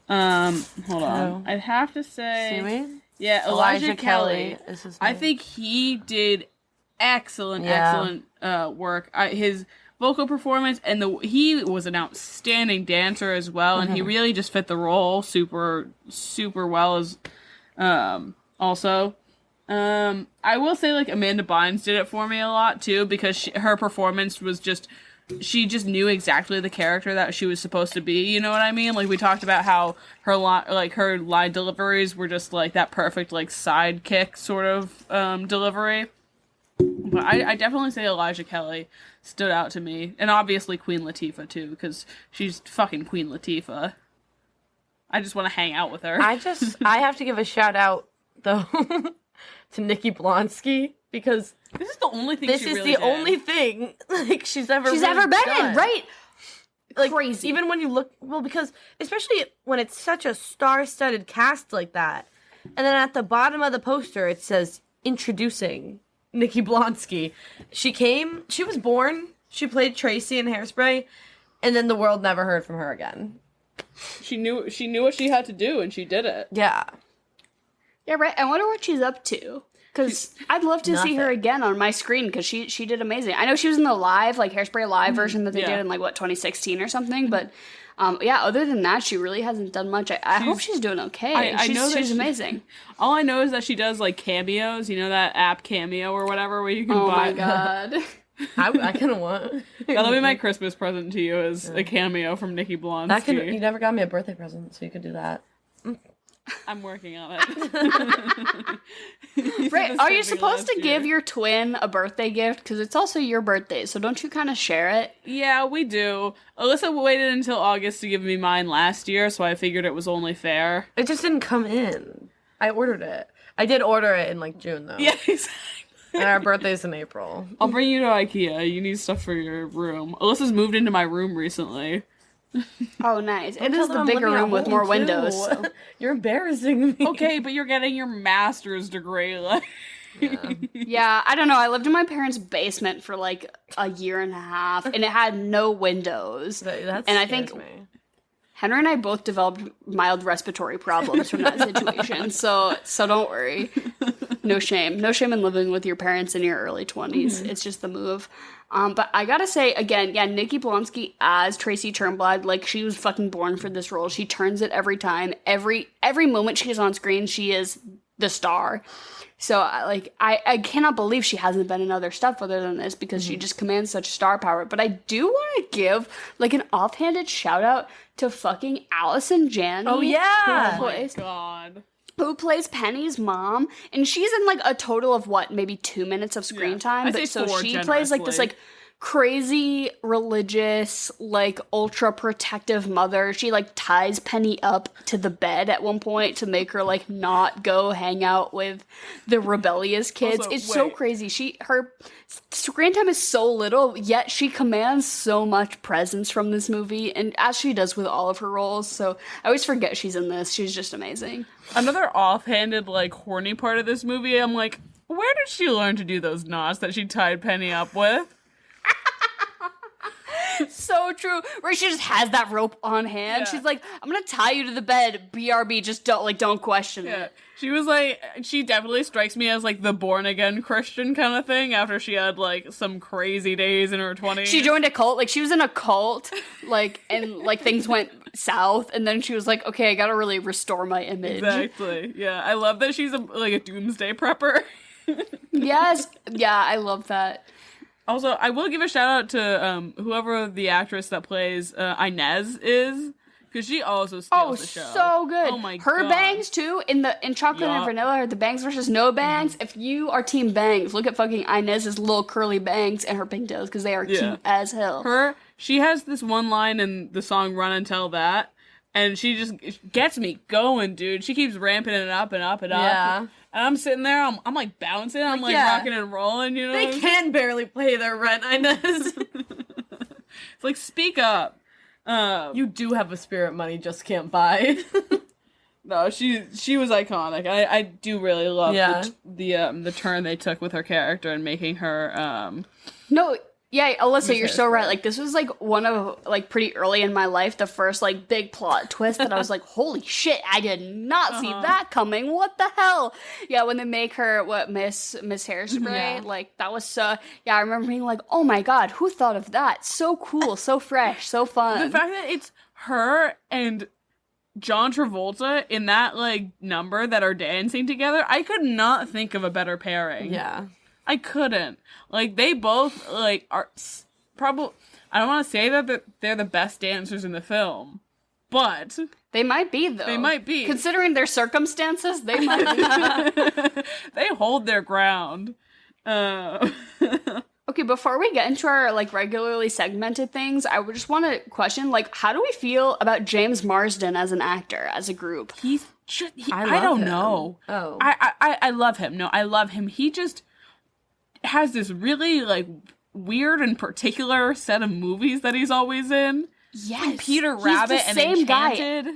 Hold on. I'd have to say,
Seaweed?
Yeah, Elijah Kelly
is his name.
I think he did excellent work. His vocal performance and he was an outstanding dancer as well, and he really just fit the role super well as also. I will say like Amanda Bynes did it for me a lot too, because her performance was she just knew exactly the character that she was supposed to be. You know what I mean? Like we talked about how her line deliveries were just like that perfect like sidekick sort of delivery. But I definitely say Elijah Kelly stood out to me, and obviously Queen Latifah too, because she's fucking Queen Latifah. I just want to hang out with her.
I have to give a shout out though to Nikki Blonsky, because
this is the only thing
only thing like she's ever
been
done.
in, right?
Like,
crazy.
Even when you look, because especially when it's such a star-studded cast like that, and then at the bottom of the poster it says introducing Nikki Blonsky. She was born, she played Tracy in Hairspray, and then the world never heard from her again.
She knew what she had to do, and she did it.
Yeah.
Yeah, right. I wonder what she's up to. Because I'd love to see her again on my screen, because she did amazing. I know she was in the Hairspray live version that they did in 2016 or something, but other than that, she really hasn't done much. I hope she's doing okay.
I know
she's amazing.
All I know is that she does like cameos, you know, that app Cameo or whatever, where you can buy.
Oh my god.
I kind of want.
That'll be my Christmas present to you, as a cameo from Nikki Blonsky.
You never got me a birthday present, so you could do that.
I'm working on it.
Right. Are you supposed to give your twin a birthday gift? Because it's also your birthday, so don't you kind of share it?
Yeah, we do. Alyssa waited until August to give me mine last year, so I figured it was only fair.
It just didn't come in. I ordered it. I did order it in June, though.
Yeah, exactly.
And our birthday's in April.
I'll bring you to IKEA. You need stuff for your room. Alyssa's moved into my room recently.
Oh, nice. It is the bigger room with more windows. So.
You're embarrassing me.
Okay, but you're getting your master's degree.
Yeah, I don't know. I lived in my parents' basement for a year and a half, and it had no windows. And I think Henry and I both developed mild respiratory problems from that situation. So don't worry. No shame in living with your parents in your early 20s. Mm-hmm. It's just the move. But I gotta say, again, Nikki Blonsky as Tracy Turnblad, she was fucking born for this role. She turns it every time. Every moment she's on screen, she is the star. So, I cannot believe she hasn't been in other stuff other than this, because she just commands such star power. But I do want to give, an offhanded shout-out to fucking Allison Janney.
Oh, yeah!
Oh, my God.
Who plays Penny's mom, and she's in a total of maybe 2 minutes of screen time. But so she plays this crazy religious, ultra protective mother. She ties Penny up to the bed at one point to make her not go hang out with the rebellious kids.
Also,
it's so crazy. Her screen time is so little, yet she commands so much presence from this movie, and as she does with all of her roles. So I always forget she's in this. She's just amazing.
Another offhanded, horny part of this movie, I'm where did she learn to do those knots that she tied Penny up with?
So true. Where she just has that rope on hand.
Yeah.
She's like, I'm gonna tie you to the bed. BRB, just don't question it.
She was she definitely strikes me as the born again Christian kind of thing, after she had some crazy days in her 20s.
She joined a cult. She was in a cult, and things went south, and then she was like, okay, I gotta really restore my image.
Exactly. Yeah. I love that she's a doomsday prepper.
Yes. Yeah, I love that.
Also, I will give a shout out to whoever the actress that plays Inez is, because she also steals the show.
So good.
Oh my
Her
God.
bangs too in Chocolate and Vanilla, or the bangs versus no bangs. If you are team bangs, look at fucking Inez's little curly bangs and her pigtails, because they are cute as hell.
She has this one line in the song "Run and Tell That," and she just gets me going, dude. She keeps ramping it up and up and up.
Yeah.
And I'm sitting there, I'm like bouncing, I'm like
yeah.
rocking and rolling, you know?
They can barely pay their rent, Inez.
It's like, speak up.
You do have a spirit money, just can't buy.
No, she was iconic. I do really love
Yeah.
the turn they took with her character and making her
No, yeah, Alyssa,
Miss
you're so right.
Hairspray.
Like, this was, like, one of, like, pretty early in my life, the first, like, big plot twist that I was like, holy shit, I did not see that coming. What the hell? Yeah, when they make her, Miss Hairspray,
Yeah.
like, that was so, yeah, I remember being like, oh my god, who thought of that? So cool, so fresh, so fun.
the fact that it's her and John Travolta in that like number that are dancing together. I could not think of a better pairing.
Yeah.
I couldn't. Like, they both, like, are probably... I don't want to say that they're the best dancers in the film, but...
They might be, though.
They might be.
Considering their circumstances, they might be.
They hold their ground.
Okay, before we get into our, like, regularly segmented things, I would just want to question, like, how do we feel about James Marsden as an actor, as a group?
He's just... I
love
don't
him.
know.
Oh.
I love him. No, I love him. He just has this really, like, weird and particular set of movies that he's always in.
Yes.
Peter
He's
Rabbit
the
and
same guy.
Enchanted.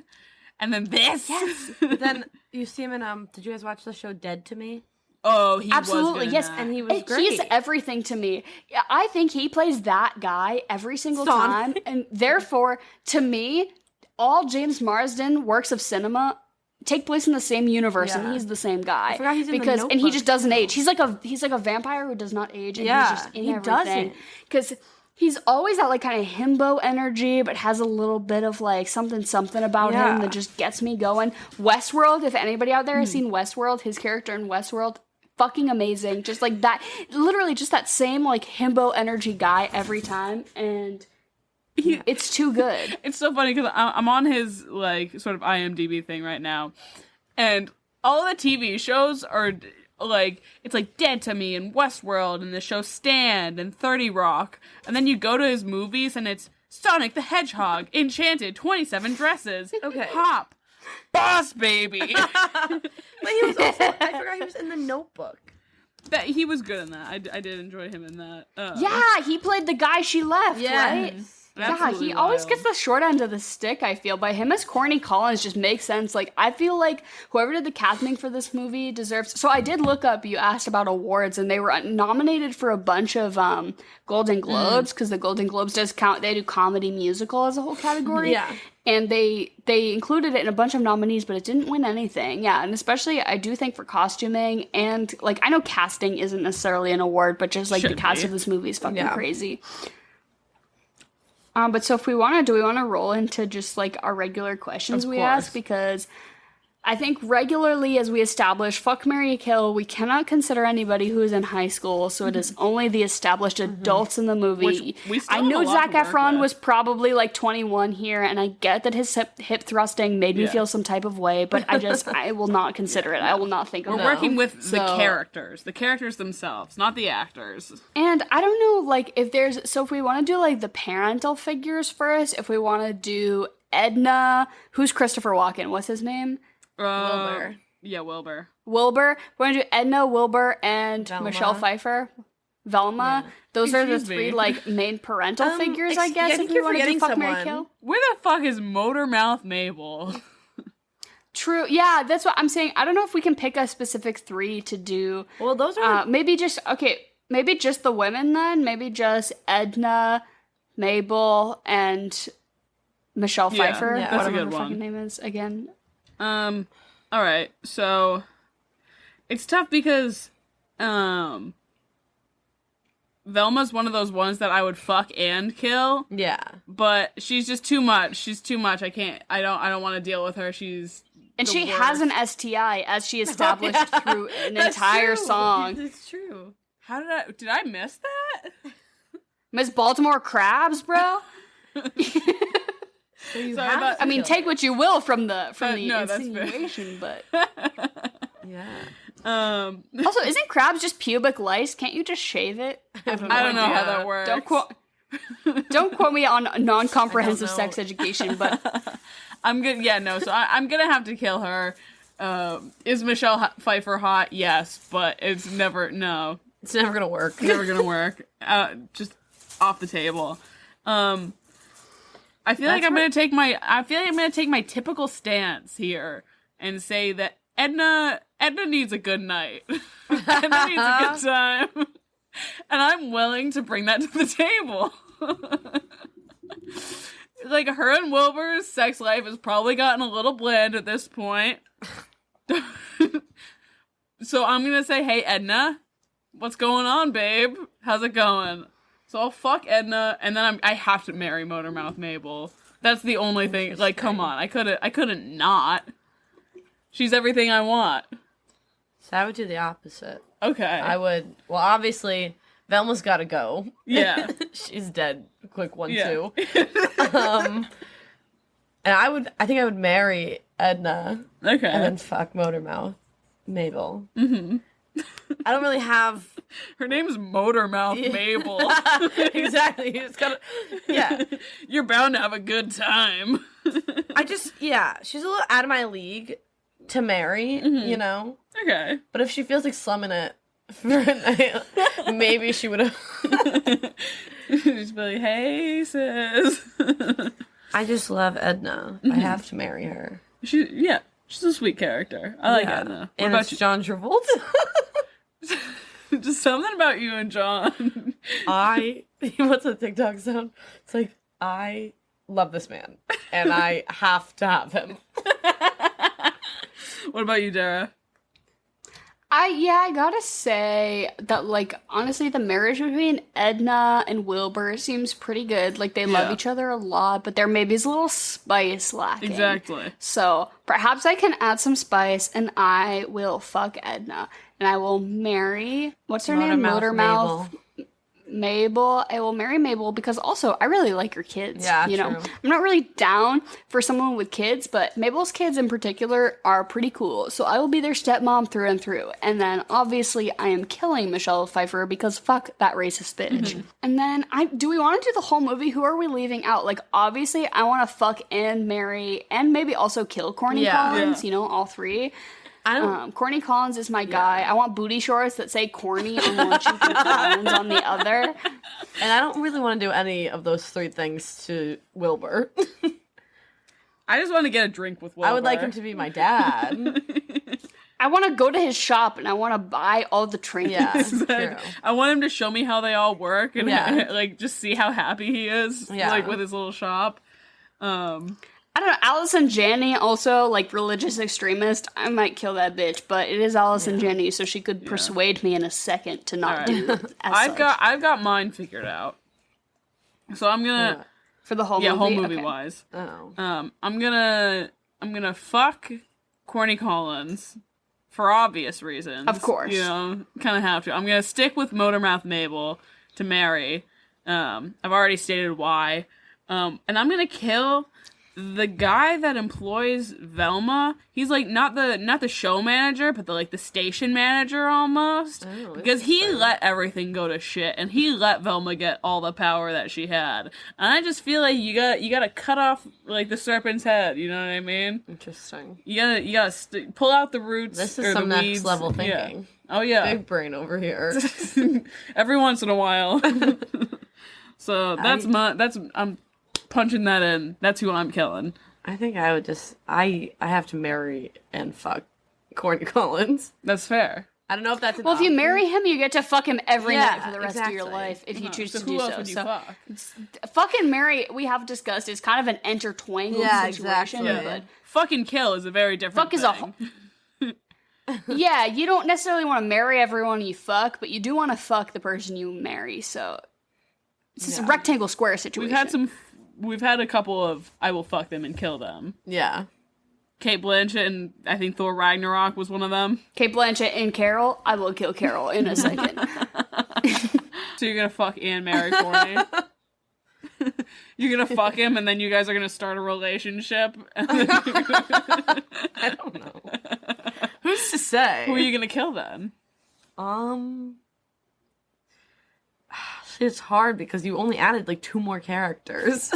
And then this.
Yes.
But then you see him in did you guys watch the show Dead to Me?
Oh, he
Absolutely,
was good in
yes.
that.
And he was great.
He's everything to me. Yeah, I think he plays that guy every single
Son.
time. And therefore, to me, all James Marsden works of cinema take place in the same universe, and
Yeah.
he's the same guy.
I forgot he's in The
because and he
Notebook,
just doesn't
too.
age. He's like a vampire who does not age, and
Yeah,
he's just in
he
everything.
doesn't.
Because he's always that like kind of himbo energy, but has a little bit of like something about
Yeah.
him that just gets me going. Westworld, if anybody out there has seen Westworld, his character in Westworld, fucking amazing. Just like that, literally just that same like himbo energy guy every time, and it's too good.
It's so funny because I'm on his like sort of IMDb thing right now, and all the TV shows are like, it's like Dead to Me and Westworld and the show Stand and 30 Rock, and then you go to his movies and it's Sonic the Hedgehog, Enchanted, 27 Dresses,
Okay.
Hop, Boss Baby.
But he was also, I forgot he was in The Notebook.
That he was good in that. I did enjoy him in that.
Yeah, he played the guy she left, right? Yeah,
Absolutely
he always
wild.
gets the short end of the stick, I feel. By him as Corny Collins just makes sense. Like, I feel like whoever did the casting for this movie deserves... So I did look up, you asked about awards, and they were nominated for a bunch of Golden Globes, because the Golden Globes does count, they do comedy musical as a whole category.
Yeah.
And they included it in a bunch of nominees, but it didn't win anything. Yeah, and especially I do think for costuming and, like, I know casting isn't necessarily an award, but just, like, the
Should
cast
be.
of this movie is fucking
Yeah.
crazy. But so if we want to, do we want to roll into just like our regular questions
Of
we
course.
ask? Because I think regularly, as we establish, fuck, marry, kill, we cannot consider anybody who is in high school, so it is only the established adults in the movie.
Which we still
I
have
know
a lot
Zac
to work
Efron
with.
was probably like 21 here, and I get that his hip thrusting made me
Yeah.
feel some type of way, but I will not consider it. I will not think of
We're
it.
working with the
So-
characters themselves, not the actors.
And I don't know, like, if there's... So if we want to do, like, the parental figures first, if we want to do Edna... Who's Christopher Walken? What's his name?
Wilbur.
Yeah, Wilbur.
Wilbur. We're going to do Edna, Wilbur, and
Velma.
Michelle Pfeiffer. Velma. Those are the
Excuse
three,
me.
like, main parental figures, I guess,
I
if
think
we
you're
want to do
forgetting
fuck, marry,
someone.
kill.
Where the fuck is Motormouth Mabel?
True. Yeah, that's what I'm saying. I don't know if we can pick a specific three to do.
Well, those are
Maybe just... Okay, maybe just the women, then. Maybe just Edna, Mabel, and... Michelle
Yeah,
Pfeiffer,
yeah.
That's a
whatever
good
her
one.
fucking name is again.
All right, so it's tough because Velma's one of those ones that I would fuck and kill,
yeah.
but she's just too much. She's too much. I don't want to deal with her. She's
And
the
she
worst.
has an STI, as she established through an entire song.
It's true.
How did I miss that?
Miss Baltimore Crabs, bro.
So you
Sorry
have
about-
to
I mean,
kill.
take what you will from the
no, that's fair.
insinuation, but
Yeah.
also, isn't crabs just pubic lice? Can't you just shave it?
I don't know how that works.
Don't quote me on non-comprehensive
I don't know.
sex education, but
I'm good. Yeah, no. So I'm gonna have to kill her. Is Michelle Pfeiffer hot? Yes, but it's never
gonna work.
never gonna work. Just off the table. I feel like I'm gonna take my typical stance here and say that Edna needs a good night. Edna needs a good time. And I'm willing to bring that to the table. Like, her and Wilbur's sex life has probably gotten a little bland at this point. So I'm gonna say, hey, Edna, what's going on, babe? How's it going? So I'll fuck Edna, and then I have to marry Motormouth Mabel. That's the only thing. Like, come on, I couldn't not. She's everything I want.
So I would do the opposite.
Okay.
I would. Well, obviously, Velma's got to go.
Yeah.
She's dead. Quick 1,
Yeah.
2. And I think I would marry Edna.
Okay.
And then fuck Motormouth Mabel. Mm-hmm. I don't really have.
Her name's Motormouth Mabel.
Exactly. It's gotta. Yeah.
You're bound to have a good time.
She's a little out of my league to marry, you know?
Okay.
But if she feels like slumming it for a night, maybe she would have.
Just be like, hey, sis.
I just love Edna. I have to marry her.
She's a sweet character. I like Edna. What
And
about
it's
you?
John Travolta.
Just something about you and John.
What's the TikTok sound? It's like, I love this man, and I have to have him.
What about you, Dara?
I gotta say that, like, honestly, the marriage between Edna and Wilbur seems pretty good. Like, they love each other a lot, but there maybe is a little spice lacking.
Exactly.
So perhaps I can add some spice, and I will fuck Edna, and I will marry, what's her name? Motormouth Mabel. I will marry Mabel because also I really like her kids.
Yeah,
you know,
true.
I'm not really down for someone with kids, but Mabel's kids in particular are pretty cool. So I will be their stepmom through and through. And then obviously I am killing Michelle Pfeiffer because fuck that racist bitch.
Mm-hmm.
And then do we want to do the whole movie? Who are we leaving out? Like, obviously I want to fuck and marry and maybe also kill Corny Collins.
Yeah.
You know, all three.
I don't.
Corny Collins is my guy. I want booty shorts that say corny on one cheek and Collins on the other.
And I don't really want to do any of those three things to Wilbur.
I just want to get a drink with Wilbur.
I would like him to be my dad.
I want to go to his shop and I want to buy all the trinkets.
Yeah,
Like,
true.
I want him to show me how they all work and
Yeah.
like just see how happy he is, like with his little shop.
I don't know, Allison Janney also, like, religious extremist. I might kill that bitch, but it is Allison Janney, so she could persuade me in a second to not do as
I've
such.
I've got mine figured out. So I'm gonna
For the whole movie?
whole movie
Okay.
wise.
Oh.
I'm gonna fuck Corny Collins for obvious reasons.
Of course.
You know, kind of have to. I'm gonna stick with Motormouth Mabel to marry. I've already stated why. And I'm gonna kill the guy that employs Velma. He's like not the show manager, but the station manager almost.
Oh,
because he let everything go to shit, and he let Velma get all the power that she had. And I just feel like you gotta cut off like the serpent's head. You know what I mean?
Interesting.
You gotta pull out the roots.
This
or
is some
the
next
weeds.
level
Yeah.
thinking.
Oh yeah,
Big brain over here.
every once in a while. So I'm punching that in. That's who I'm killing.
I think I would just. I have to marry and fuck Corny Collins.
That's fair.
I don't know if that's an
Well, if you
option.
marry him, you get to fuck him every
Yeah,
night for the rest of your
exactly.
life if you choose
So
to
who
do
else
so.
would you
So,
fuck?
fucking marry, we have discussed, is kind of an intertwangled
Yeah,
situation.
exactly.
But
Fucking kill is a very different
fuck is a
thing.
yeah, you don't necessarily want to marry everyone you fuck, but you do want to fuck the person you marry. So it's just a rectangle square situation.
We've had a couple of I will fuck them and kill them.
Yeah.
Kate Blanchett and I think Thor Ragnarok was one of them.
Kate Blanchett and Carol, I will kill Carol in a second.
So you're gonna fuck and marry Corny. You're gonna fuck him and then you guys are gonna start a relationship. And then
I don't know. Who's to say?
who are you gonna kill then?
It's hard because you only added like 2 more characters.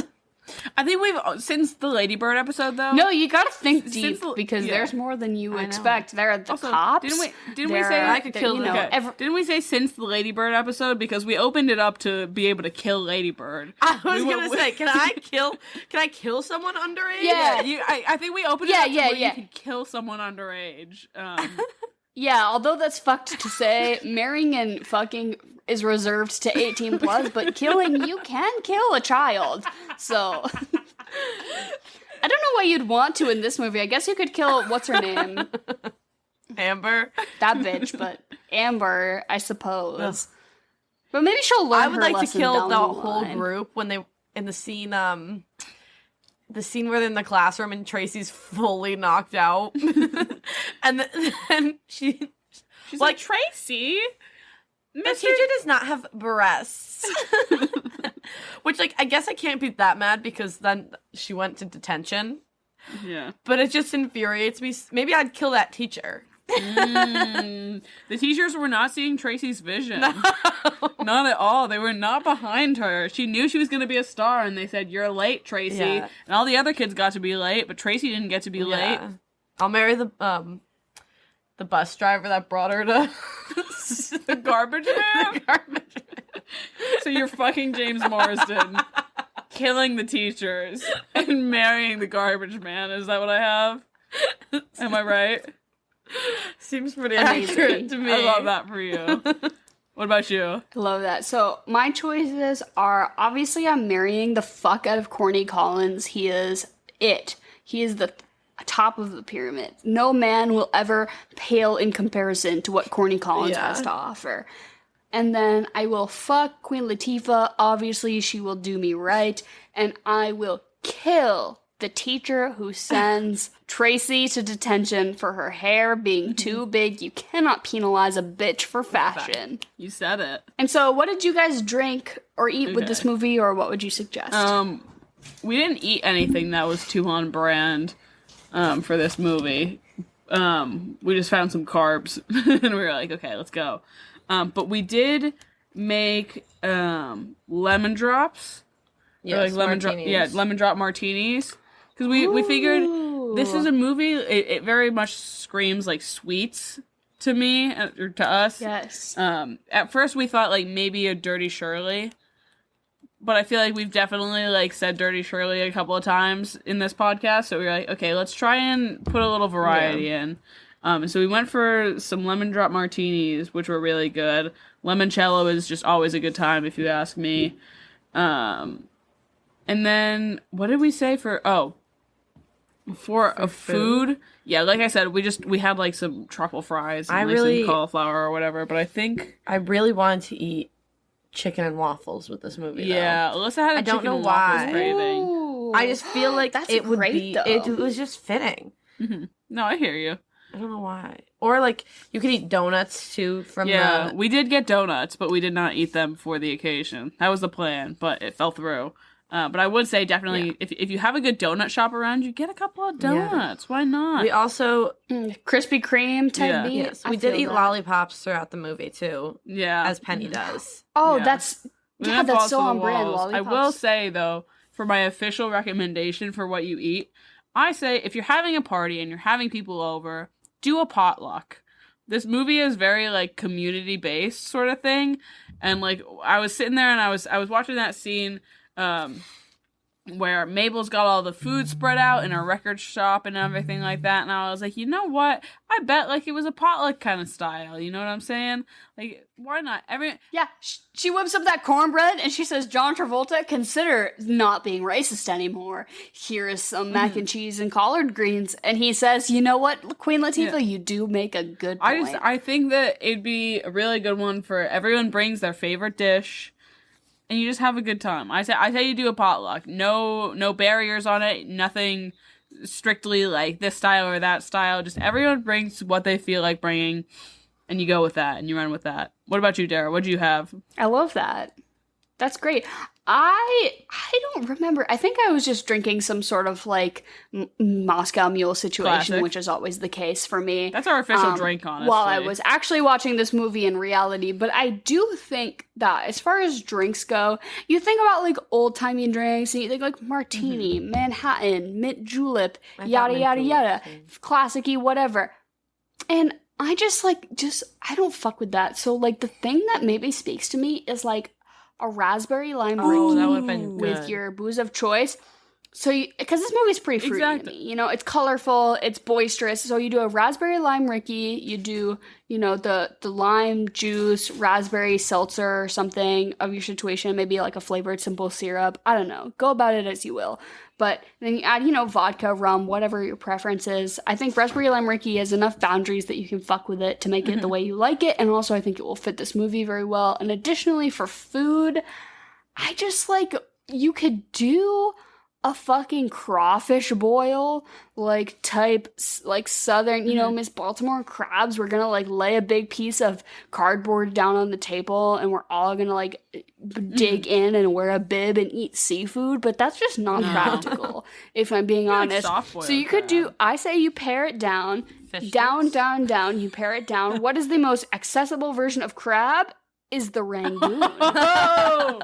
I think we've since the Lady Bird episode though.
No, you gotta think
Since
deep
the-
because
yeah.
there's more than you
I know.
expect. There are the
Also,
cops.
Didn't we say
there are-
I could
there-
kill
you
them.
know,
Okay. Didn't we say since the Lady Bird episode because we opened it up to be able to kill Lady Bird?
I was
We
gonna
were-
say, can I kill someone underage?
Yeah.
I think we opened
Yeah,
it up to
yeah,
where
yeah.
you could kill someone underage.
Yeah, although that's fucked to say, marrying and fucking is reserved to 18 plus, but killing, you can kill a child. So, I don't know why you'd want to in this movie. I guess you could kill, what's her name?
Amber.
That bitch, but Amber, I suppose. But maybe she'll learn
I would
her
like to
lesson
kill
down
the
the
whole
line.
group when they in the scene where they're in the classroom and Tracy's fully knocked out, and then she's
like Tracy,
the teacher does not have breasts. Which, like, I guess I can't be that mad because then she went to detention.
Yeah.
But it just infuriates me. Maybe I'd kill that teacher.
The teachers were not seeing Tracy's vision. Not at all. They were not behind her. She knew she was going to be a star, and they said, "You're late, Tracy."
Yeah.
And all the other kids got to be late, but Tracy didn't get to be late.
I'll marry the bus driver that brought her to
The garbage man. So you're fucking James Marsden, killing the teachers and marrying the garbage man. Is that what I have? Am I right?
Seems pretty
Amazing.
accurate to me.
I love that for you. What about you?
Love that. So my choices are obviously I'm marrying the fuck out of Corny Collins. He is it. He is the top of the pyramid. No man will ever pale in comparison to what Corny Collins has to offer. And then I will fuck Queen Latifah. Obviously, she will do me right. And I will kill the teacher who sends Tracy to detention for her hair being too big. You cannot penalize a bitch for fashion.
You said it.
And so, what did you guys drink or eat with this
Okay.
movie, or what would you suggest?
We didn't eat anything that was too on brand for this movie. We just found some carbs and we were like, okay, let's go. But we did make lemon drops. Or like lemon drop, lemon drop martinis. Because we figured this is a movie. It very much screams like sweets to me or to us.
Yes.
At first we thought like maybe a Dirty Shirley, but I feel like we've definitely like said Dirty Shirley a couple of times in this podcast. So we were like, okay, let's try and put a little variety in. And so we went for some lemon drop martinis, which were really good. Limoncello is just always a good time, if you ask me. And then what did we say for a food? Yeah, like I said, we had like some truffle fries and some cauliflower or whatever. But I think
I really wanted to eat chicken and waffles with this movie.
yeah, Alyssa had a
I don't
chicken
know
and waffles
why.
craving.
Ooh.
I just feel like
That's
it would
great,
be.
though.
It was just fitting.
No, I hear you.
I don't know why. Or like you could eat donuts too from
Yeah,
the.
we did get donuts, but we did not eat them for the occasion. That was the plan, but it fell through. But I would say definitely, if you have a good donut shop around you, get a couple of donuts. Why not?
We also
Krispy Kreme type
Yeah.
beat.
yes we did eat lollipops throughout the movie too,
yeah.
as Penny does.
Oh,
Yeah.
that's
We
yeah,
went
that's
balls
so
to the
on brand.
walls. I will
Lollipops.
say though, for my official recommendation for what you eat, I say if you're having a party and you're having people over, do a potluck. This movie is very like community based sort of thing, and like I was sitting there and I was watching that scene where Mabel's got all the food spread out in her record shop and everything like that, and I was like, you know what? I bet like it was a potluck kind of style. You know what I'm saying? Like, why not?
Yeah, she whips up that cornbread and she says, John Travolta, consider not being racist anymore. Here is some mac and cheese and collard greens. And he says, you know what, Queen Latifah, you do make a good point.
I think that it'd be a really good one for everyone brings their favorite dish. And you just have a good time. I say you do a potluck. No barriers on it. Nothing strictly like this style or that style. Just everyone brings what they feel like bringing, and you go with that, and you run with that. What about you, Dara? What do you have?
I love that. That's great. I don't remember. I think I was just drinking some sort of like Moscow Mule situation,
Classic.
which is always the case for me.
That's our official drink, honestly.
While I was actually watching this movie in reality, but I do think that as far as drinks go, you think about like old timey drinks, and you think like martini, Manhattan, mint julep, yada yada yada, classic-y, whatever. And I just I don't fuck with that. So like the thing that maybe speaks to me is like a raspberry lime
Oh, that would have
riki
been
with
good.
your booze of choice. So, because this movie's pretty fruity to me, you know, it's colorful, it's boisterous. So you do a raspberry lime Ricky, you do, you know, the lime juice, raspberry seltzer or something of your situation, maybe like a flavored simple syrup. I don't know. Go about it as you will. But then you add, you know, vodka, rum, whatever your preference is. I think raspberry lime Ricky has enough boundaries that you can fuck with it to make it the way you like it. And also I think it will fit this movie very well. And additionally for food, I just like, you could do a fucking crawfish boil, like type, like southern, you know, Miss Baltimore crabs. We're gonna like lay a big piece of cardboard down on the table and we're all gonna like dig in and wear a bib and eat seafood, but that's just not practical, if I'm being honest. So you could do, I say you pare it down, down, you pare it down. What is the most accessible version of crab? Is the rangoon.
Oh!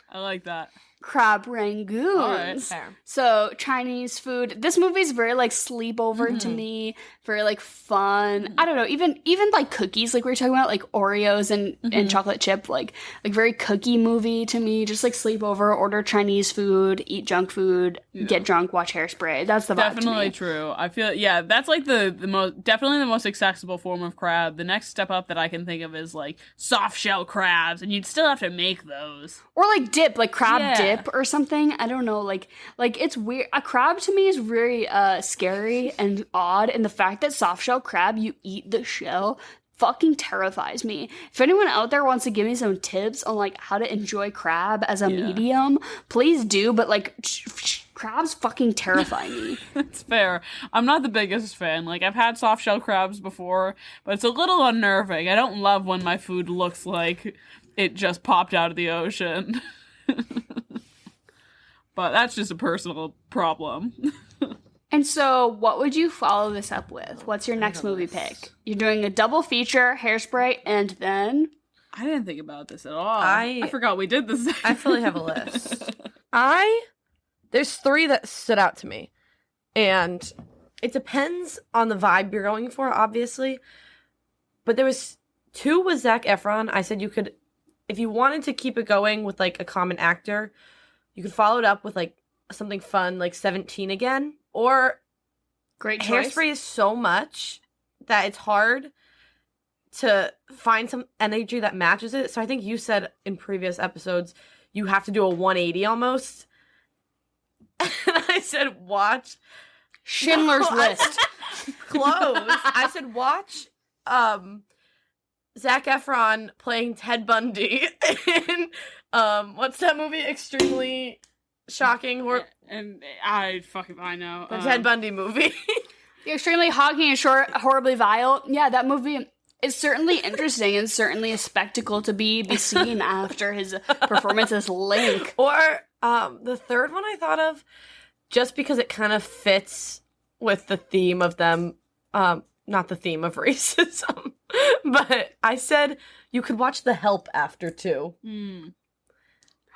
I like that.
Crab rangoons.
All right, fair.
So Chinese food. This movie's very like sleepover to me. Very like fun. I don't know. Even like cookies, like we were talking about, like Oreos and chocolate chip, like very cookie movie to me. Just like sleepover, order Chinese food, eat junk food, get drunk, watch Hairspray. That's the vibe.
Definitely
to me.
true. I feel that's like the most definitely the most accessible form of crab. The next step up that I can think of is like soft shell crabs, and you'd still have to make those.
Or like dip, like crab dip or something. I don't know. Like it's weird. A crab to me is very scary and odd, and the fact that soft shell crab, you eat the shell, fucking terrifies me. If anyone out there wants to give me some tips on like how to enjoy crab as a medium, please do. But like crabs fucking terrify me.
It's fair. I'm not the biggest fan. Like I've had soft shell crabs before, but it's a little unnerving. I don't love when my food looks like it just popped out of the ocean. But that's just a personal problem.
And so, what would you follow this up with? What's your next movie pick? You're doing a double feature, Hairspray, and then...
I didn't think about this at all.
I
forgot we did this.
I fully have a list. There's 3 that stood out to me. And it depends on the vibe you're going for, obviously. But there was 2 with Zac Efron. I said you could, if you wanted to keep it going with like a common actor, you could follow it up with like something fun, like 17 again. Or
great choice.
Hairspray is so much that it's hard to find some energy that matches it. So I think you said in previous episodes you have to do a 180 almost. And I said watch
Schindler's List.
Close. I said watch Zac Efron playing Ted Bundy in what's that movie? Extremely Shocking.
And I know.
The Ted Bundy movie.
The Extremely Hawking and Short, Horribly Vile. Yeah, that movie is certainly interesting and certainly a spectacle to be seen after his performance as Link.
Or the third one I thought of, just because it kind of fits with the theme of them, not the theme of racism, but I said you could watch The Help after too.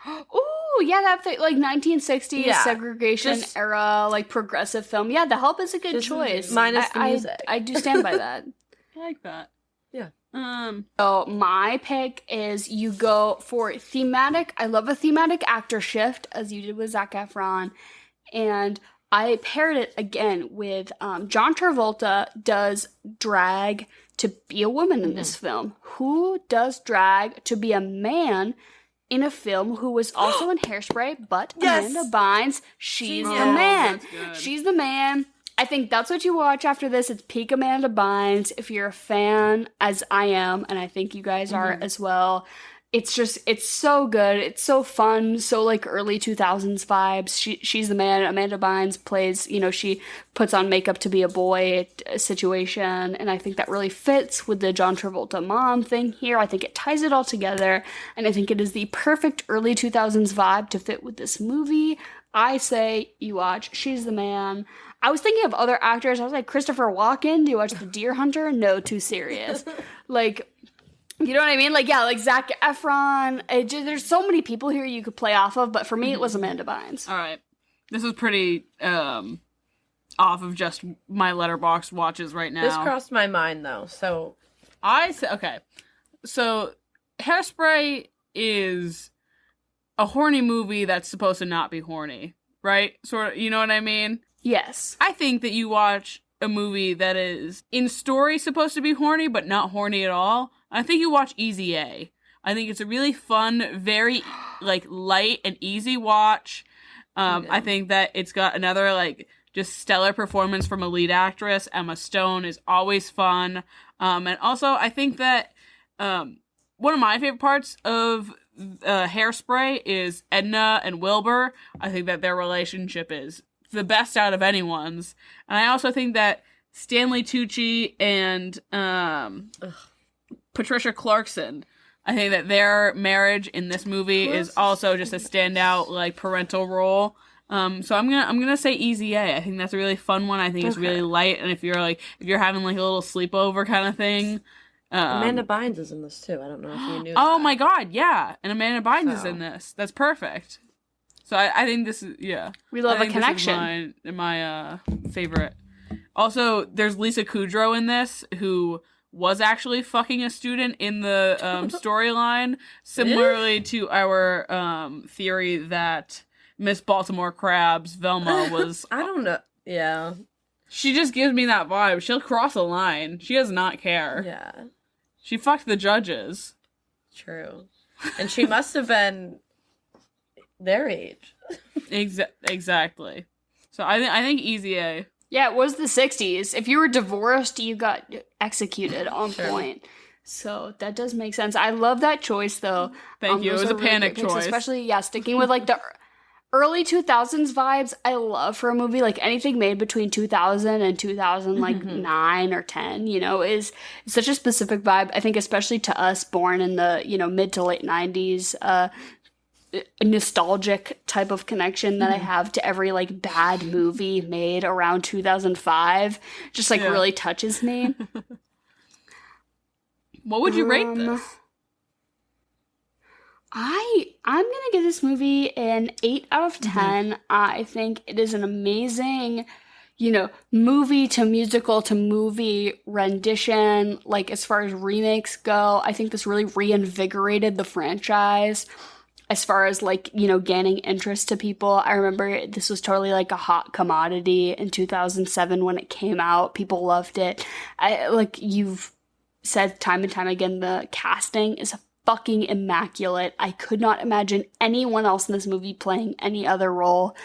Ooh, yeah, that like 1960s segregation era, like progressive film. Yeah, The Help is a good choice.
Minus the music.
I do stand by that.
I like that.
Yeah.
So my pick is you go for thematic. I love a thematic actor shift, as you did with Zac Efron, and I paired it again with John Travolta does drag to be a woman in this film. Who does drag to be a man in a film who was also in Hairspray, but Amanda Bynes, she's the man. She's the man. I think that's what you watch after this. It's peak Amanda Bynes. If you're a fan, as I am, and I think you guys are as well, it's so good. It's so fun. So like early 2000s vibes. She's the man. Amanda Bynes plays, she puts on makeup to be a boy situation. And I think that really fits with the John Travolta mom thing here. I think it ties it all together. And I think it is the perfect early 2000s vibe to fit with this movie. I say you watch She's the Man. I was thinking of other actors. I was like, Christopher Walken. Do you watch The Deer Hunter? No, too serious. Like, you know what I mean? Like, yeah, like Zac Efron. There's so many people here you could play off of, but for me, it was Amanda Bynes.
All right. This is pretty off of just my Letterboxd watches right now.
This crossed my mind, though, so...
Okay. So, Hairspray is a horny movie that's supposed to not be horny, right? Sort of, you know what I mean?
Yes.
I think that you watch a movie that is in story supposed to be horny, but not horny at all. I think you watch Easy A. I think it's a really fun, very like light and easy watch. I think that it's got another like just stellar performance from a lead actress. Emma Stone is always fun. And also I think that one of my favorite parts of Hairspray is Edna and Wilbur. I think that their relationship is the best out of anyone's. And I also think that Stanley Tucci and Patricia Clarkson, I think that their marriage in this movie is also just a standout like parental role. So I'm gonna say Easy A. I think that's a really fun one. I think it's really light, and if you're having like a little sleepover kind of thing.
Amanda Bynes is in this too. I don't know if you knew.
Oh
that.
my god, yeah, and Amanda Bynes is in this. That's perfect. So I think this is
We love a connection.
This is my favorite. Also, there's Lisa Kudrow in this who was actually fucking a student in the storyline, similarly to our theory that Miss Baltimore Crab's Velma was.
I don't know. Yeah.
She just gives me that vibe. She'll cross a line. She does not care.
Yeah.
She fucked the judges.
True. And she must have been their age.
Exactly. So I think Easy A.
Yeah, it was the 60s. If you were divorced, you got executed on point. So that does make sense. I love that choice, though.
Thank you. It was a panic choice.
Especially, sticking with like the early 2000s vibes. I love for a movie, like anything made between 2000 and 2009 or 10, is such a specific vibe. I think especially to us born in the, mid to late 90s, nostalgic type of connection that I have to every like bad movie made around 2005 just like really touches me.
What would you rate this?
I'm gonna give this movie an 8 out of 10. I think it is an amazing, movie to musical to movie rendition. Like as far as remakes go, I think this really reinvigorated the franchise. As far as like, gaining interest to people, I remember this was totally like a hot commodity in 2007 when it came out. People loved it. Like you've said time and time again, the casting is fucking immaculate. I could not imagine anyone else in this movie playing any other role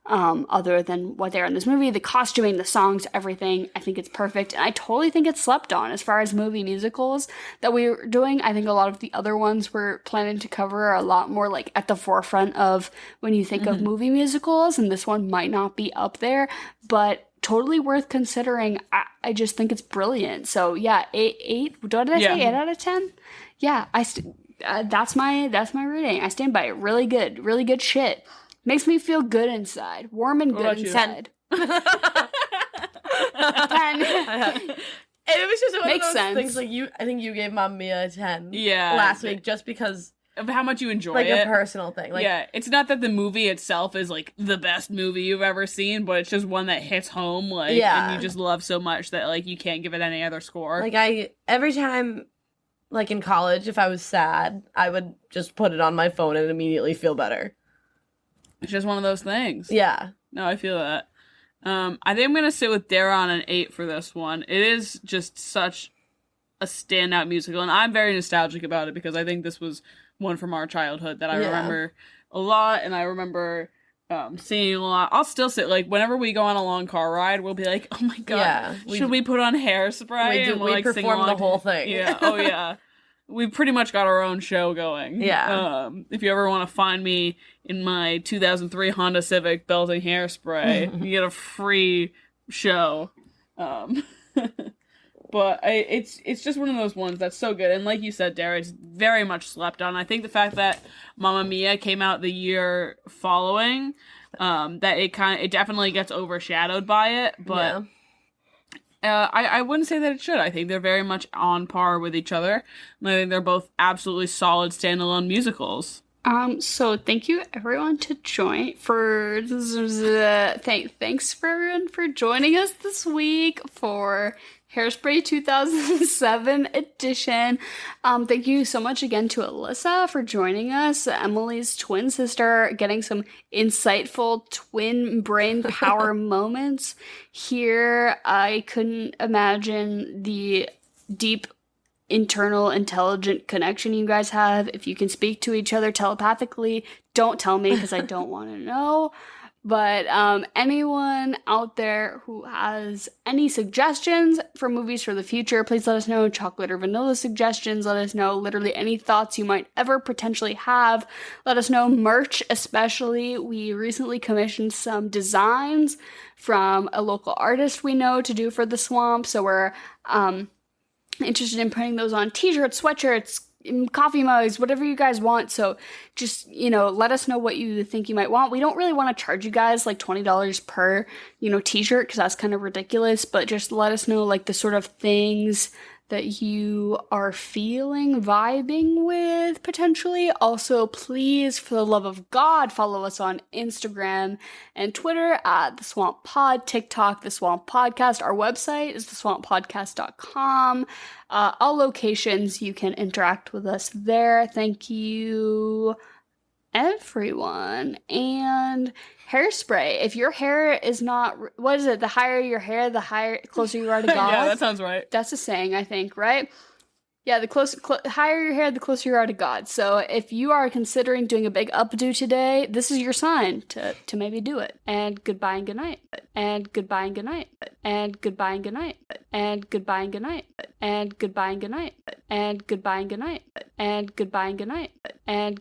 other than what they're in this movie. The costuming, the songs, everything. I think it's perfect. And I totally think it's slept on as far as movie musicals that we were doing. I think a lot of the other ones we're planning to cover are a lot more like at the forefront of when you think of movie musicals, and this one might not be up there, but totally worth considering. I just think it's brilliant. So yeah, 8. What did I say? 8 out of 10? Yeah, that's my rating. I stand by it. Really good shit. Makes me feel good inside. Warm and good inside. 10.
It was just one
Makes
of those
sense.
things like I think you gave Mamma Mia a 10
Yeah.
last week just because
Of how much you enjoy
like
it.
a personal thing. Like,
yeah, it's not that the movie itself is like the best movie you've ever seen, but it's just one that hits home, like, and you just love so much that like you can't give it any other score.
Like every time, like in college, if I was sad, I would just put it on my phone and immediately feel better.
It's just one of those things.
Yeah.
No, I feel that. I think I'm gonna sit with Dara on an 8 for this one. It is just such a standout musical, and I'm very nostalgic about it because I think this was one from our childhood that I remember a lot, and I remember seeing a lot. I'll still sit, like, whenever we go on a long car ride, we'll be like, oh my god, should we put on Hairspray?
We
and we'll,
we
like, sing
perform the
along.
whole thing.
Yeah, oh yeah. we've pretty much got our own show going.
Yeah.
If you ever want to find me in my 2003 Honda Civic belting Hairspray, you get a free show. But it's just one of those ones that's so good. And like you said, Dara, it's very much slept on. I think the fact that Mamma Mia came out the year following, that it definitely gets overshadowed by it. But I wouldn't say that it should. I think they're very much on par with each other. And I think they're both absolutely solid standalone musicals.
So thank you everyone to join for thanks for everyone for joining us this week for Hairspray 2007 edition. Thank you so much again to Alyssa for joining us, Emily's twin sister, getting some insightful twin brain power moments here. I couldn't imagine the deep internal intelligent connection you guys have. If you can speak to each other telepathically, don't tell me because I don't want to know. But anyone out there who has any suggestions for movies for the future, please let us know. Chocolate or vanilla suggestions, let us know. Literally any thoughts you might ever potentially have. Let us know. Merch especially. We recently commissioned some designs from a local artist we know to do for the swamp. So we're interested in putting those on t-shirts, sweatshirts, coffee mugs, whatever you guys want. So just, let us know what you think you might want. We don't really want to charge you guys like $20 per, t-shirt because that's kind of ridiculous, but just let us know like the sort of things that you are feeling, vibing with potentially. Also, please, for the love of God, follow us on Instagram and Twitter at The Swamp Pod, TikTok, The Swamp Podcast. Our website is theswamppodcast.com. All locations, you can interact with us there. Thank you, everyone. And Hairspray. If your hair is not, what is it? The higher your hair, the closer you are to God.
Yeah, that sounds right.
That's a saying, I think, right? Yeah, the higher your hair, the closer you are to God. So if you are considering doing a big updo today, this is your sign to maybe do it. And goodbye and good night. And goodbye and good night. And goodbye and good night. And goodbye and good night. And goodbye and good night. And goodbye and good night. And goodbye and good night. And